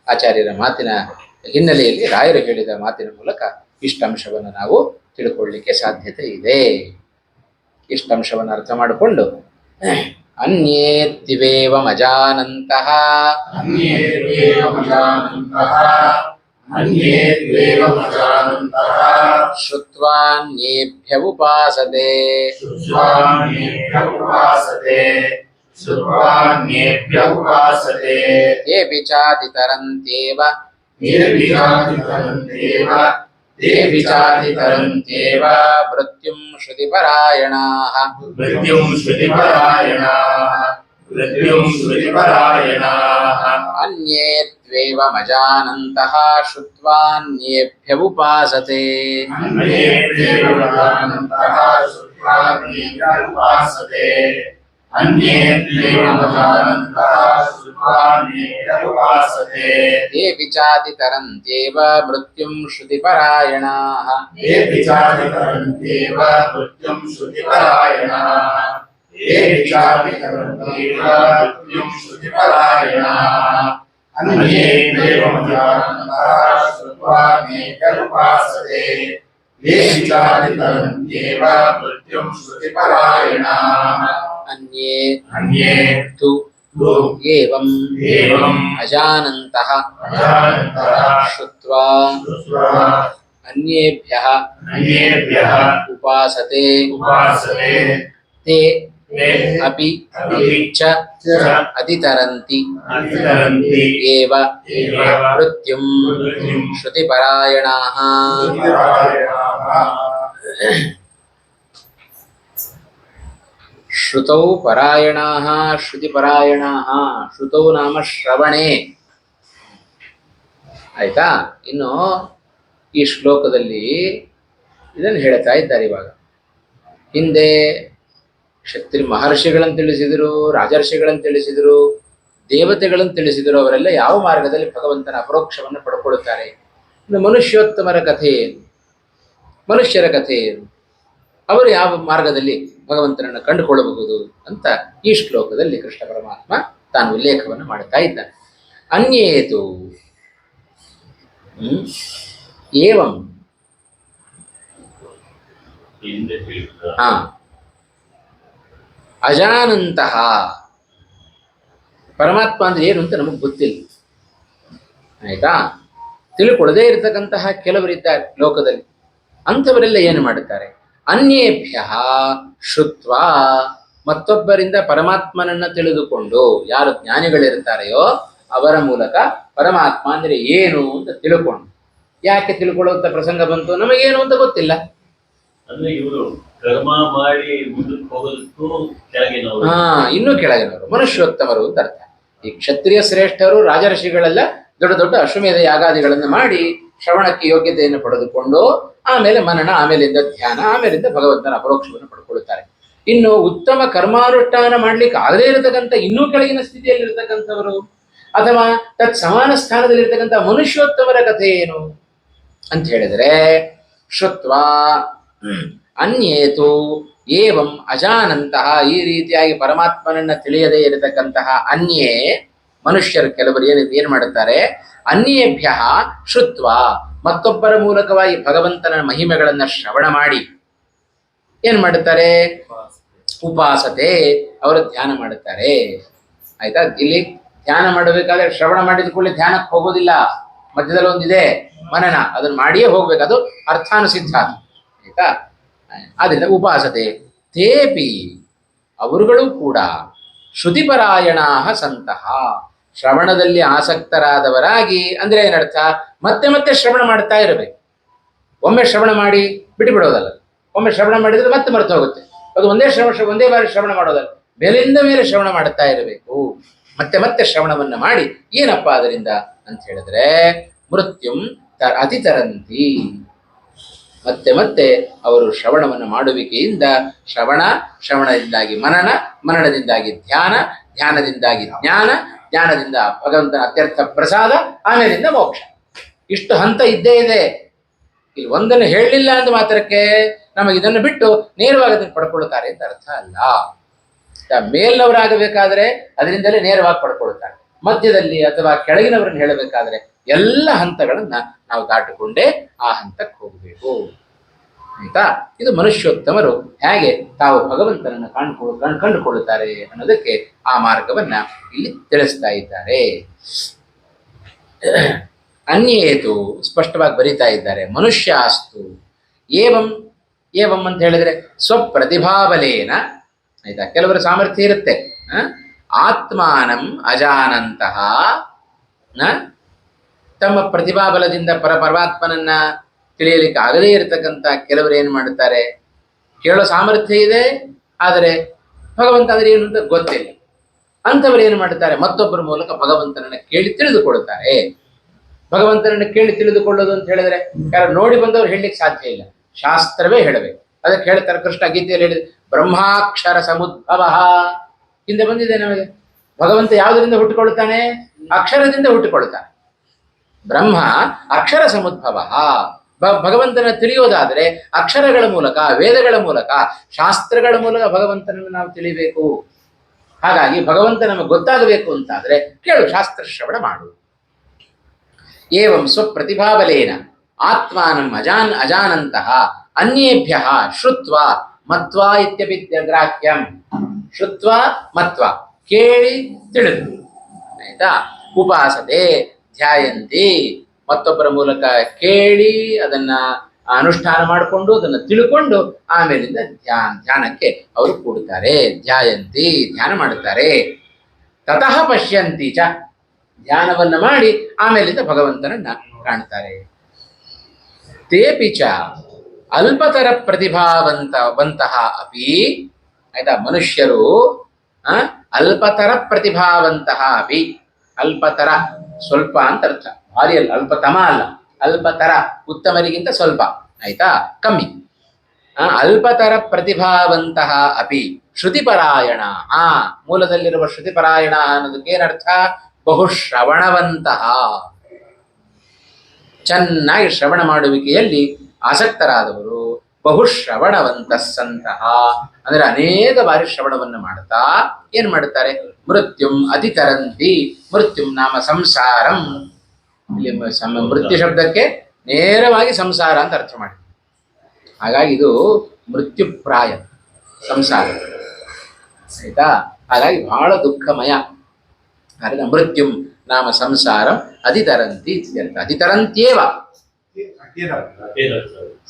ಆಚಾರ್ಯರ ಮಾತಿನ ಹಿನ್ನೆಲೆಯಲ್ಲಿ ರಾಯರು ಹೇಳಿದ ಮಾತಿನ ಮೂಲಕ ಇಷ್ಟಂಶವನ್ನು ನಾವು ತಿಳ್ಕೊಳ್ಳಿಕ್ಕೆ ಸಾಧ್ಯತೆ ಇದೆ. ಇಷ್ಟಂಶವನ್ನು ಅರ್ಥ ಮಾಡಿಕೊಂಡು ಅನ್ಯೇತ್ಯವೇವ ಮಜಾನಂತಹ ಶ್ರುತ್ವಾನ್ಯೇಭ್ಯ ಉಪಾಸತೆ ಯೇಪಿ ಚಾತಿತರಂತ್ಯೇವ ಮೃತ್ಯುಂ ಶ್ರುತಿಪರಾಯಣಾಃ ಅನ್ಯೇತ್ವೇವ ಮಜಾನಂತಹ ಶ್ರುತ್ವಾನ್ಯೇಭ್ಯ ಉಪಾಸತೆ ते विचातितरन्त्येव मृत्युं श्रुतिपरायणाः अन्ये तु एवम् अजानन्तः श्रुत्वा अन्येभ्यः उपासते ते अपि च अतितरन्ति एव मृत्युं श्रुतिपरायणाः ಶ್ರುತೌ ಪರಾಯಣಾಃ ಶ್ರುತಿಪರಾಯಣಾಃ. ಶ್ರುತೌ ನಾಮ ಶ್ರವಣೆ. ಆಯ್ತಾ? ಇನ್ನು ಈ ಶ್ಲೋಕದಲ್ಲಿ ಇದನ್ನು ಹೇಳ್ತಾ ಇದ್ದಾರೆ. ಇವಾಗ ಹಿಂದೆ ಕ್ಷತ್ರಿ ಮಹರ್ಷಿಗಳನ್ನು ತಿಳಿಸಿದರು, ರಾಜರ್ಷಿಗಳನ್ನು ತಿಳಿಸಿದರು, ದೇವತೆಗಳನ್ನು ತಿಳಿಸಿದರು. ಅವರೆಲ್ಲ ಯಾವ ಮಾರ್ಗದಲ್ಲಿ ಭಗವಂತನ ಅಪರೋಕ್ಷವನ್ನು ಪಡ್ಕೊಳ್ಳುತ್ತಾರೆ. ಇನ್ನು ಮನುಷ್ಯೋತ್ತಮರ ಕಥೆ ಏನು, ಮನುಷ್ಯರ ಕಥೆ ಏನು, ಅವರು ಯಾವ ಮಾರ್ಗದಲ್ಲಿ ಭಗವಂತನನ್ನು ಕಂಡುಕೊಳ್ಳಬಹುದು ಅಂತ ಈ ಶ್ಲೋಕದಲ್ಲಿ ಕೃಷ್ಣ ಪರಮಾತ್ಮ ತಾನು ಉಲ್ಲೇಖವನ್ನು ಮಾಡುತ್ತಾ ಇದ್ದಾನೆ. ಅನ್ಯೇತು ಏವಂ ಅಜಾನಂತಹ. ಪರಮಾತ್ಮ ಅಂದ್ರೆ ಏನು ಅಂತ ನಮಗೆ ಗೊತ್ತಿಲ್ಲ, ಆಯ್ತಾ? ತಿಳ್ಕೊಳ್ಳದೇ ಇರತಕ್ಕಂತಹ ಕೆಲವರಿದ್ದಾರೆ ಲೋಕದಲ್ಲಿ. ಅಂಥವರೆಲ್ಲ ಏನು ಮಾಡುತ್ತಾರೆ? ಅನ್ಯೇಭ್ಯ ಶ್ರುತ್ವ, ಮತ್ತೊಬ್ಬರಿಂದ ಪರಮಾತ್ಮನನ್ನ ತಿಳಿದುಕೊಂಡು, ಯಾರು ಜ್ಞಾನಿಗಳಿರ್ತಾರೆಯೋ ಅವರ ಮೂಲಕ ಪರಮಾತ್ಮ ಅಂದ್ರೆ ಏನು ಅಂತ ತಿಳ್ಕೊಂಡು. ಯಾಕೆ ತಿಳ್ಕೊಳ್ಳುವಂತ ಪ್ರಸಂಗ ಬಂತು? ನಮಗೇನು ಅಂತ ಗೊತ್ತಿಲ್ಲ. ಅಂದ್ರೆ ಇವರು ಕರ್ಮ ಮಾಡಿ ಮುಂದಕ್ಕೆ ಹೋಗೋದಕ್ಕೂ ಕೆಳಗಿನವರು, ಇನ್ನೂ ಕೆಳಗಿನವರು, ಮನುಷ್ಯೋತ್ತಮರು ಅಂತ ಅರ್ಥ. ಈ ಕ್ಷತ್ರಿಯ ಶ್ರೇಷ್ಠರು, ರಾಜರ್ಷಿಗಳೆಲ್ಲ ದೊಡ್ಡ ದೊಡ್ಡ ಅಶ್ವಮೇಧ ಯಾಗಾದಿಗಳನ್ನು ಮಾಡಿ ಶ್ರವಣಕ್ಕೆ ಯೋಗ್ಯತೆಯನ್ನು ಪಡೆದುಕೊಂಡು ಆಮೇಲೆ ಮನನ, ಆಮೇಲಿಂದ ಧ್ಯಾನ, ಆಮೇಲಿಂದ ಭಗವಂತನ ಅಪರೋಕ್ಷವನ್ನು ಪಡ್ಕೊಳ್ಳುತ್ತಾರೆ. ಇನ್ನು ಉತ್ತಮ ಕರ್ಮಾನುಷ್ಠಾನ ಮಾಡ್ಲಿಕ್ಕೆ ಆಗದೇ ಇರತಕ್ಕಂಥ ಇನ್ನೂ ಕೆಳಗಿನ ಸ್ಥಿತಿಯಲ್ಲಿರ್ತಕ್ಕಂಥವರು ಅಥವಾ ತತ್ ಸಮಾನ ಸ್ಥಾನದಲ್ಲಿರ್ತಕ್ಕಂಥ ಮನುಷ್ಯೋತ್ತಮರ ಕಥೆ ಏನು ಅಂತ ಹೇಳಿದರೆ, ಶ್ರುತ್ವ ಅನ್ಯೇತು ಏವಂ ಅಜಾನಂತಹ, ಈ ರೀತಿಯಾಗಿ ಪರಮಾತ್ಮನನ್ನ ತಿಳಿಯದೇ ಇರತಕ್ಕಂತಹ ಅನ್ಯೇ ಮನುಷ್ಯರು ಕೆಲವರು ಏನು ಮಾಡುತ್ತಾರೆ? ಅನ್ಯೇಭ್ಯ ಶ್ರುತ್ವ, ಮತ್ತೊಬ್ಬರ ಮೂಲಕವಾಗಿ ಭಗವಂತನ ಮಹಿಮೆಗಳನ್ನ ಶ್ರವಣ ಮಾಡಿ ಏನ್ ಮಾಡುತ್ತಾರೆ? ಉಪಾಸತೆ, ಅವರು ಧ್ಯಾನ ಮಾಡುತ್ತಾರೆ. ಆಯ್ತಾ? ಇಲ್ಲಿ ಧ್ಯಾನ ಮಾಡಬೇಕಾದ್ರೆ ಶ್ರವಣ ಮಾಡಿದ ಕೂಡಲೇ ಧ್ಯಾನಕ್ಕೆ ಹೋಗೋದಿಲ್ಲ, ಮಧ್ಯದಲ್ಲಿ ಒಂದಿದೆ ಮನನ, ಅದನ್ನು ಮಾಡಿಯೇ ಹೋಗ್ಬೇಕು, ಅದು ಅರ್ಥಾನುಸಿದ್ಧ. ಆಯ್ತಾ? ಆದ್ರಿಂದ ಉಪಾಸತೆ ತೇಪಿ, ಅವರುಗಳು ಕೂಡ ಶ್ರುತಿಪರಾಯಣಾ ಸಂತಹ, ಶ್ರವಣದಲ್ಲಿ ಆಸಕ್ತರಾದವರಾಗಿ. ಅಂದ್ರೆ ಏನರ್ಥ? ಮತ್ತೆ ಮತ್ತೆ ಶ್ರವಣ ಮಾಡ್ತಾ ಇರಬೇಕು. ಒಮ್ಮೆ ಶ್ರವಣ ಮಾಡಿ ಬಿಟ್ಟು ಬಿಡೋದಲ್ಲ, ಒಮ್ಮೆ ಶ್ರವಣ ಮಾಡಿದ್ರೆ ಮತ್ತೆ ಮರೆತು ಹೋಗುತ್ತೆ. ಅದು ಒಂದೇ ಬಾರಿ ಶ್ರವಣ ಮಾಡೋದಲ್ಲ, ಮೇಲಿಂದ ಮೇಲೆ ಶ್ರವಣ ಮಾಡುತ್ತಾ ಇರಬೇಕು. ಮತ್ತೆ ಮತ್ತೆ ಶ್ರವಣವನ್ನ ಮಾಡಿ ಏನಪ್ಪಾ ಅದರಿಂದ ಅಂತ ಹೇಳಿದ್ರೆ, ಮೃತ್ಯುಂ ಅತಿತರಂತಿ, ಮತ್ತೆ ಮತ್ತೆ ಅವರು ಶ್ರವಣವನ್ನು ಮಾಡುವಿಕೆಯಿಂದ ಶ್ರವಣದಿಂದಾಗಿ ಮನನ, ಮನನದಿಂದಾಗಿ ಧ್ಯಾನ, ಧ್ಯಾನದಿಂದಾಗಿ ಜ್ಞಾನ, ಜ್ಞಾನದಿಂದ ಭಗವಂತನ ಅತ್ಯರ್ಥ ಪ್ರಸಾದ, ಆಮೇಲಿಂದ ಮೋಕ್ಷ. ಇಷ್ಟು ಹಂತ ಇದ್ದೇ ಇದೆ. ಇಲ್ಲಿ ಒಂದನ್ನು ಹೇಳಲಿಲ್ಲ ಅಂದ ಮಾತ್ರಕ್ಕೆ ನಮಗೆ ಇದನ್ನು ಬಿಟ್ಟು ನೇರವಾಗಿ ಅದನ್ನು ಪಡ್ಕೊಳ್ತಾರೆ ಅಂತ ಅರ್ಥ ಅಲ್ಲ. ಮೇಲ್ನವರಾಗಬೇಕಾದ್ರೆ ಅದರಿಂದಲೇ ನೇರವಾಗಿ ಪಡ್ಕೊಳ್ತಾರೆ. ಮಧ್ಯದಲ್ಲಿ ಅಥವಾ ಕೆಳಗಿನವರನ್ನು ಹೇಳಬೇಕಾದ್ರೆ ಎಲ್ಲ ಹಂತಗಳನ್ನ ನಾವು ದಾಟಿಕೊಂಡೇ ಆ ಹಂತಕ್ಕೆ ಹೋಗಬೇಕು. ಆಯ್ತಾ? ಇದು ಮನುಷ್ಯೋತ್ತಮರು ಹೇಗೆ ತಾವು ಭಗವಂತನನ್ನು ಕಂಡುಕೊಳ್ಳುತ್ತಾರೆ ಅನ್ನೋದಕ್ಕೆ ಆ ಮಾರ್ಗವನ್ನ ಇಲ್ಲಿ ತಿಳಿಸ್ತಾ ಇದ್ದಾರೆ. ಅನ್ಯೇತು ಸ್ಪಷ್ಟವಾಗಿ ಬರೀತಾ ಇದ್ದಾರೆ. ಮನುಷ್ಯಾಸ್ತು ಏವಂ, ಏವಂ ಅಂತ ಹೇಳಿದ್ರೆ ಸ್ವಪ್ರತಿಭಾಬಲೇನ. ಆಯ್ತಾ? ಕೆಲವರ ಸಾಮರ್ಥ್ಯ ಇರುತ್ತೆ, ಆತ್ಮಾನಂ ಅಜಾನಂತಹ, ತಮ್ಮ ಪ್ರತಿಭಾಬಲದಿಂದ ಪರಮಾತ್ಮನನ್ನ ತಿಳಿಯಲಿಕ್ಕೆ ಆಗದೇ ಇರತಕ್ಕಂಥ ಕೆಲವರು ಏನು ಮಾಡುತ್ತಾರೆ? ಕೇಳೋ ಸಾಮರ್ಥ್ಯ ಇದೆ, ಆದರೆ ಭಗವಂತ ಅಂದ್ರೆ ಏನು ಅಂತ ಗೊತ್ತಿಲ್ಲ. ಅಂಥವ್ರು ಏನು ಮಾಡುತ್ತಾರೆ? ಮತ್ತೊಬ್ಬರ ಮೂಲಕ ಭಗವಂತನನ್ನ ಕೇಳಿ ತಿಳಿದುಕೊಳ್ಳುತ್ತಾರೆ. ಭಗವಂತನನ್ನು ಕೇಳಿ ತಿಳಿದುಕೊಳ್ಳೋದು ಅಂತ ಹೇಳಿದ್ರೆ ಯಾರು ನೋಡಿ ಬಂದವರು ಹೇಳಲಿಕ್ಕೆ ಸಾಧ್ಯ ಇಲ್ಲ, ಶಾಸ್ತ್ರವೇ ಹೇಳಬೇಕು. ಅದಕ್ಕೆ ಹೇಳ್ತಾರೆ, ಕೃಷ್ಣ ಗೀತೆಯಲ್ಲಿ ಹೇಳಿದ ಬ್ರಹ್ಮಾಕ್ಷರ ಸಮುದ್ಭವ, ಹಿಂದೆ ಬಂದಿದೆ ನಮಗೆ. ಭಗವಂತ ಯಾವುದರಿಂದ ಹುಟ್ಟಿಕೊಳ್ಳುತ್ತಾನೆ? ಅಕ್ಷರದಿಂದ ಹುಟ್ಟಿಕೊಳ್ಳುತ್ತಾನೆ. ಬ್ರಹ್ಮ ಅಕ್ಷರ ಸಮುದ್ಭವ. ಭಗವಂತನ ತಿಳಿಯೋದಾದರೆ ಅಕ್ಷರಗಳ ಮೂಲಕ, ವೇದಗಳ ಮೂಲಕ, ಶಾಸ್ತ್ರಗಳ ಮೂಲಕ ಭಗವಂತನನ್ನು ನಾವು ತಿಳಿಬೇಕು. ಹಾಗಾಗಿ ಭಗವಂತ ನಮಗೆ ಗೊತ್ತಾಗಬೇಕು ಅಂತಾದ್ರೆ ಕೇಳು, ಶಾಸ್ತ್ರ ಶ್ರವಣ ಮಾಡು. ಏವಂ ಸ್ವಪ್ರತಿಭಾಬಲೇನ ಆತ್ಮಾನಂ ಅಜಾನಂತಹ ಅನ್ಯೇಭ್ಯ ಶ್ರುತ್ವ ಮತ್ವಾ ಇತ್ಯಪಿತ್ಯಗ್ರಾಹ್ಯಂ. ಶ್ರುತ್ವ ಮತ್ವ, ಕೇಳಿ ತಿಳಿದು, ಆಯ್ತಾ? ಉಪಾಸತೆ ಧ್ಯಾಯಂತಿ, ಮತ್ತೊಬ್ಬರ ಮೂಲಕ ಕೇಳಿ ಅದನ್ನ ಅನುಷ್ಠಾನ ಮಾಡಿಕೊಂಡು ಅದನ್ನು ತಿಳ್ಕೊಂಡು ಆಮೇಲಿಂದ ಧ್ಯಾನಕ್ಕೆ ಅವರು ಕೂಡುತ್ತಾರೆ. ಧ್ಯಾಯಂತಿ, ಧ್ಯಾನ ಮಾಡುತ್ತಾರೆ. ತತಃ ಪಶ್ಯಂತಿ ಚ, ಧ್ಯಾನವನ್ನು ಮಾಡಿ ಆಮೇಲಿಂದ ಭಗವಂತನನ್ನ ಕಾಣ್ತಾರೆ. ತೇಪಿ ಚ ಅಲ್ಪತರ ಪ್ರತಿಭಾವಂತಹ ಅಪಿ, ಆಯ್ತಾ? ಮನುಷ್ಯರು ಅಲ್ಪತರ ಪ್ರತಿಭಾವಂತಹ ಅಪಿ, ಅಲ್ಪತರ ಸ್ವಲ್ಪ ಅಂತ ಅರ್ಥ, ಭಾರಿ ಅಲ್ಲ, ಅಲ್ಪತಮ ಅಲ್ಲ, ಅಲ್ಪತರ, ಉತ್ತಮರಿಗಿಂತ ಸ್ವಲ್ಪ, ಆಯ್ತಾ? ಕಮ್ಮಿ. ಅಲ್ಪತರ ಪ್ರತಿಭಾವಂತಹ ಅಪಿ ಶ್ರುತಿಪರಾಯಣ. ಮೂಲದಲ್ಲಿರುವ ಶ್ರುತಿಪರಾಯಣ ಅನ್ನೋದಕ್ಕೆ ಏನರ್ಥ? ಬಹುಶ್ರವಣವಂತಹ, ಚೆನ್ನಾಗಿ ಶ್ರವಣ ಮಾಡುವಿಕೆಯಲ್ಲಿ ಆಸಕ್ತರಾದವರು. ಬಹುಶ್ರವಣವಂತ ಸಂತಹ ಅಂದ್ರೆ ಅನೇಕ ಬಾರಿ ಶ್ರವಣವನ್ನು ಮಾಡುತ್ತಾ ಏನ್ ಮಾಡುತ್ತಾರೆ? ಮೃತ್ಯುಂ ಅತಿತರಂತಿ. ಮೃತ್ಯುಂ ನಾಮ ಸಂಸಾರಂ. ಇಲ್ಲಿ ಮೃತ್ಯು ಶಬ್ದಕ್ಕೆ ನೇರವಾಗಿ ಸಂಸಾರ ಅಂತ ಅರ್ಥ ಮಾಡಿ. ಹಾಗಾಗಿ ಇದು ಮೃತ್ಯುಪ್ರಾಯ ಸಂಸಾರ, ಆಯ್ತಾ? ಹಾಗಾಗಿ ಬಹಳ ದುಃಖಮಯ. ಹಾಗಾಗಿ ಮೃತ್ಯುಂ ನಾಮ ಸಂಸಾರಂ ಅತಿತರಂತಿ ಇತ್ಯರ್ಥ. ಅತಿತರಂತ್ಯೇವ,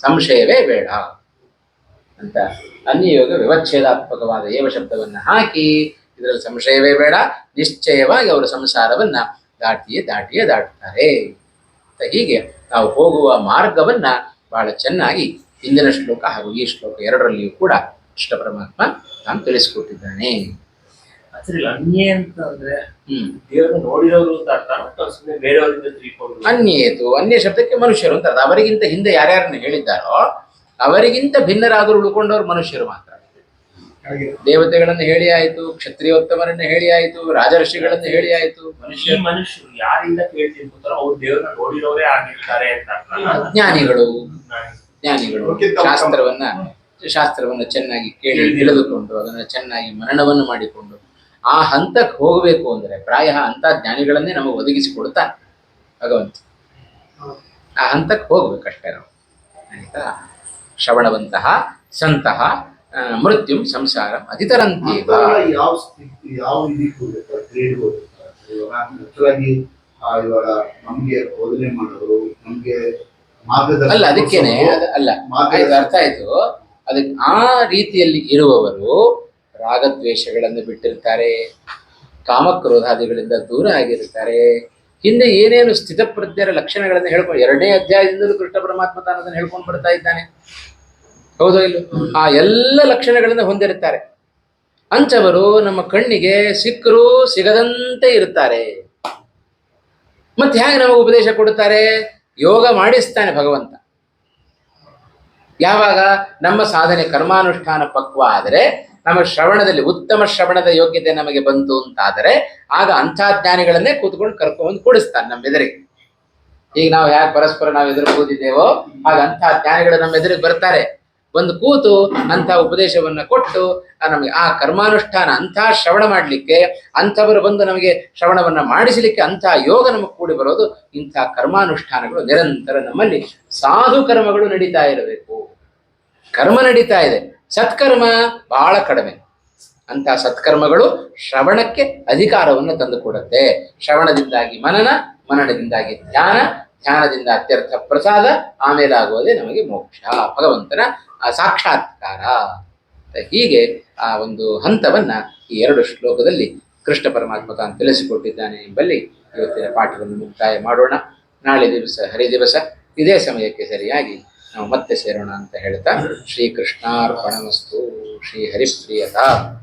ಸಂಶಯವೇ ಬೇಡ ಅಂತ ಅನ್ಯಯೋಗ ವಿವಚ್ಛೇದಾತ್ಮಕವಾದ ಏವ ಶಬ್ದವನ್ನು ಹಾಕಿ ಇದರಲ್ಲಿ ಸಂಶಯವೇ ಬೇಡ, ನಿಶ್ಚಯವಾಗಿ ಅವರು ಸಂಸಾರವನ್ನ ದಾಟಿಯೇ ದಾಟುತ್ತಾರೆ. ಹೀಗೆ ನಾವು ಹೋಗುವ ಮಾರ್ಗವನ್ನ ಬಹಳ ಚೆನ್ನಾಗಿ ಹಿಂದಿನ ಶ್ಲೋಕ ಹಾಗೂ ಈ ಶ್ಲೋಕ ಎರಡರಲ್ಲಿಯೂ ಕೂಡ ಕೃಷ್ಣ ಪರಮಾತ್ಮ ತಾನು ತಿಳಿಸಿಕೊಟ್ಟಿದ್ದಾನೆ. ಅನ್ಯ ಅಂತ ಅಂದ್ರೆ ದೇವರನ್ನು ನೋಡಿರೋರು ಅಂತ ಅರ್ಥ, ಸುಮ್ಮನೆ ಬೇರೆಯವರಿಂದ ತಿಳ್ಕೊಂಡು. ಅನ್ಯೇತು, ಅನ್ಯ ಶಬ್ದಕ್ಕೆ ಮನುಷ್ಯರು ಅಂತ ಅರ್ಥ. ಅವರಿಗಿಂತ ಹಿಂದೆ ಯಾರ್ಯಾರನ್ನು ಹೇಳಿದ್ದಾರೋ ಅವರಿಗಿಂತ ಭಿನ್ನರಾದರೂ ಉಳ್ಕೊಂಡವರು ಮನುಷ್ಯರು ಮಾತ್ರ. ದೇವತೆಗಳನ್ನು ಹೇಳಿ ಆಯ್ತು, ಕ್ಷತ್ರಿಯೋತ್ತಮರನ್ನು ಹೇಳಿ ಆಯ್ತು, ರಾಜರ್ಷಿಗಳನ್ನು ಹೇಳಿ ಆಯ್ತು. ಮನುಷ್ಯರು ಯಾರಿಂದ ಕೇಳ್ತೀನಿ ಅಂತಾರೋ ಅವ್ರು ದೇವರನ್ನ ನೋಡಿರೋರೇ ಆಗಿರ್ತಾರೆ ಅಂತ. ಜ್ಞಾನಿಗಳು ಶಾಸ್ತ್ರವನ್ನ ಚೆನ್ನಾಗಿ ಕೇಳಿ ತಿಳಿದುಕೊಂಡು ಅದನ್ನು ಚೆನ್ನಾಗಿ ಮನನವನ್ನು ಮಾಡಿಕೊಂಡು ಆ ಹಂತಕ್ಕೆ ಹೋಗಬೇಕು ಅಂದರೆ ಪ್ರಾಯ ಅಂತ ಜ್ಞಾನಿಗಳನ್ನೇ ನಮಗೆ ಒದಗಿಸಿಕೊಡುತ್ತಾನೆ ಭಗವಂತ. ಆ ಹಂತಕ್ಕೆ ಹೋಗ್ಬೇಕಷ್ಟೇ ನಾವು, ಆಯ್ತಾ? ಶ್ರವಣವಂತಹ ಸಂತಹ ಮೃತ್ಯುಂ ಸಂಸಾರ ಅತಿತರಂತೀವ. ಯಾವ ಇವಾಗ ನಮ್ಗೆ ಬೋಧನೆ ಮಾಡೋರು, ನಮ್ಗೆ ಮಾರ್ಗದರ್ಶನ ಅಲ್ಲ, ಅದಕ್ಕೇನೆ ಅಲ್ಲ, ಅರ್ಥ ಆಯ್ತು. ಅದಕ್ಕೆ ಆ ರೀತಿಯಲ್ಲಿ ಇರುವವರು ರಾಗದ್ವೇಷಗಳನ್ನು ಬಿಟ್ಟಿರ್ತಾರೆ, ಕಾಮಕ್ರೋಧಾದಿಗಳಿಂದ ದೂರ ಆಗಿರ್ತಾರೆ. ಹಿಂದೆ ಏನೇನು ಸ್ಥಿತಪ್ರಜ್ಞರ ಲಕ್ಷಣಗಳನ್ನು ಹೇಳ್ಕೊಂಡು 2ನೇ ಅಧ್ಯಾಯದಿಂದಲೂ ಕೃಷ್ಣ ಪರಮಾತ್ಮ ತಾನದನ್ನು ಹೇಳ್ಕೊಂಡು ಬರ್ತಾ ಇದ್ದಾನೆ, ಹೌದೋ ಇಲ್ಲ? ಆ ಎಲ್ಲ ಲಕ್ಷಣಗಳನ್ನು ಹೊಂದಿರುತ್ತಾರೆ. ಅಂಥವರು ನಮ್ಮ ಕಣ್ಣಿಗೆ ಸಿಕ್ಕರೂ ಸಿಗದಂತೆ ಇರುತ್ತಾರೆ. ಮತ್ತೆ ಹೇಗೆ ನಮಗೆ ಉಪದೇಶ ಕೊಡುತ್ತಾರೆ? ಯೋಗ ಮಾಡಿಸ್ತಾನೆ ಭಗವಂತ. ಯಾವಾಗ ನಮ್ಮ ಸಾಧನೆ ಕರ್ಮಾನುಷ್ಠಾನ ಪಕ್ವ ಆದರೆ, ನಮ್ಮ ಶ್ರವಣದಲ್ಲಿ ಉತ್ತಮ ಶ್ರವಣದ ಯೋಗ್ಯತೆ ನಮಗೆ ಬಂತು ಅಂತಾದರೆ, ಆಗ ಅಂಥ ಜ್ಞಾನಿಗಳನ್ನೇ ಕೂತ್ಕೊಂಡು ಕರ್ಕೊಂಡು ಕೂಡಿಸ್ತಾನೆ ನಮ್ಮ ಎದುರಿಗೆ. ಈಗ ನಾವು ಯಾಕೆ ಪರಸ್ಪರ ನಾವು ಎದುರು ಕೂತಿದ್ದೇವೋ ಆಗ ಅಂಥ ಜ್ಞಾನಿಗಳು ನಮ್ಮ ಎದುರಿಗೆ ಬರ್ತಾರೆ. ಒಂದು ಕೂತು ಅಂಥ ಉಪದೇಶವನ್ನು ಕೊಟ್ಟು ನಮಗೆ ಆ ಕರ್ಮಾನುಷ್ಠಾನ ಅಂಥ ಶ್ರವಣ ಮಾಡಲಿಕ್ಕೆ, ಅಂಥವರು ಬಂದು ನಮಗೆ ಶ್ರವಣವನ್ನು ಮಾಡಿಸಲಿಕ್ಕೆ ಅಂಥ ಯೋಗ ನಮಗೆ ಕೂಡಿ ಬರೋದು. ಇಂಥ ಕರ್ಮಾನುಷ್ಠಾನಗಳು ನಿರಂತರ ನಮ್ಮಲ್ಲಿ ಸಾಧು ಕರ್ಮಗಳು ನಡೀತಾ ಇರಬೇಕು. ಕರ್ಮ ನಡೀತಾ ಇದೆ, ಸತ್ಕರ್ಮ ಬಹಳ ಕಡಿಮೆ. ಅಂಥ ಸತ್ಕರ್ಮಗಳು ಶ್ರವಣಕ್ಕೆ ಅಧಿಕಾರವನ್ನು ತಂದುಕೊಡುತ್ತೆ. ಶ್ರವಣದಿಂದಾಗಿ ಮನನ, ಮನನದಿಂದಾಗಿ ಧ್ಯಾನ, ಧ್ಯಾನದಿಂದ ಅತ್ಯರ್ಥ ಪ್ರಸಾದ, ಆಮೇಲೆ ಆಗುವುದೇ ನಮಗೆ ಮೋಕ್ಷ, ಭಗವಂತನ ಸಾಕ್ಷಾತ್ಕಾರ. ಹೀಗೆ ಆ ಒಂದು ಹಂತವನ್ನ ಈ 2 ಶ್ಲೋಕದಲ್ಲಿ ಕೃಷ್ಣ ಪರಮಾತ್ಮ ತಾನು ತಿಳಿಸಿಕೊಟ್ಟಿದ್ದಾನೆ ಎಂಬಲ್ಲಿ ಇವತ್ತಿನ ಪಾಠವನ್ನು ಮುಕ್ತಾಯ ಮಾಡೋಣ. ನಾಳೆ ದಿವಸ ಹರಿದಿವಸ ಇದೇ ಸಮಯಕ್ಕೆ ಸರಿಯಾಗಿ ನಾವು ಮತ್ತೆ ಸೇರೋಣ ಅಂತ ಹೇಳ್ತಾ ಶ್ರೀಕೃಷ್ಣಾರ್ಪಣಮಸ್ತು. ಶ್ರೀ ಹರಿಪ್ರಿಯತಾ.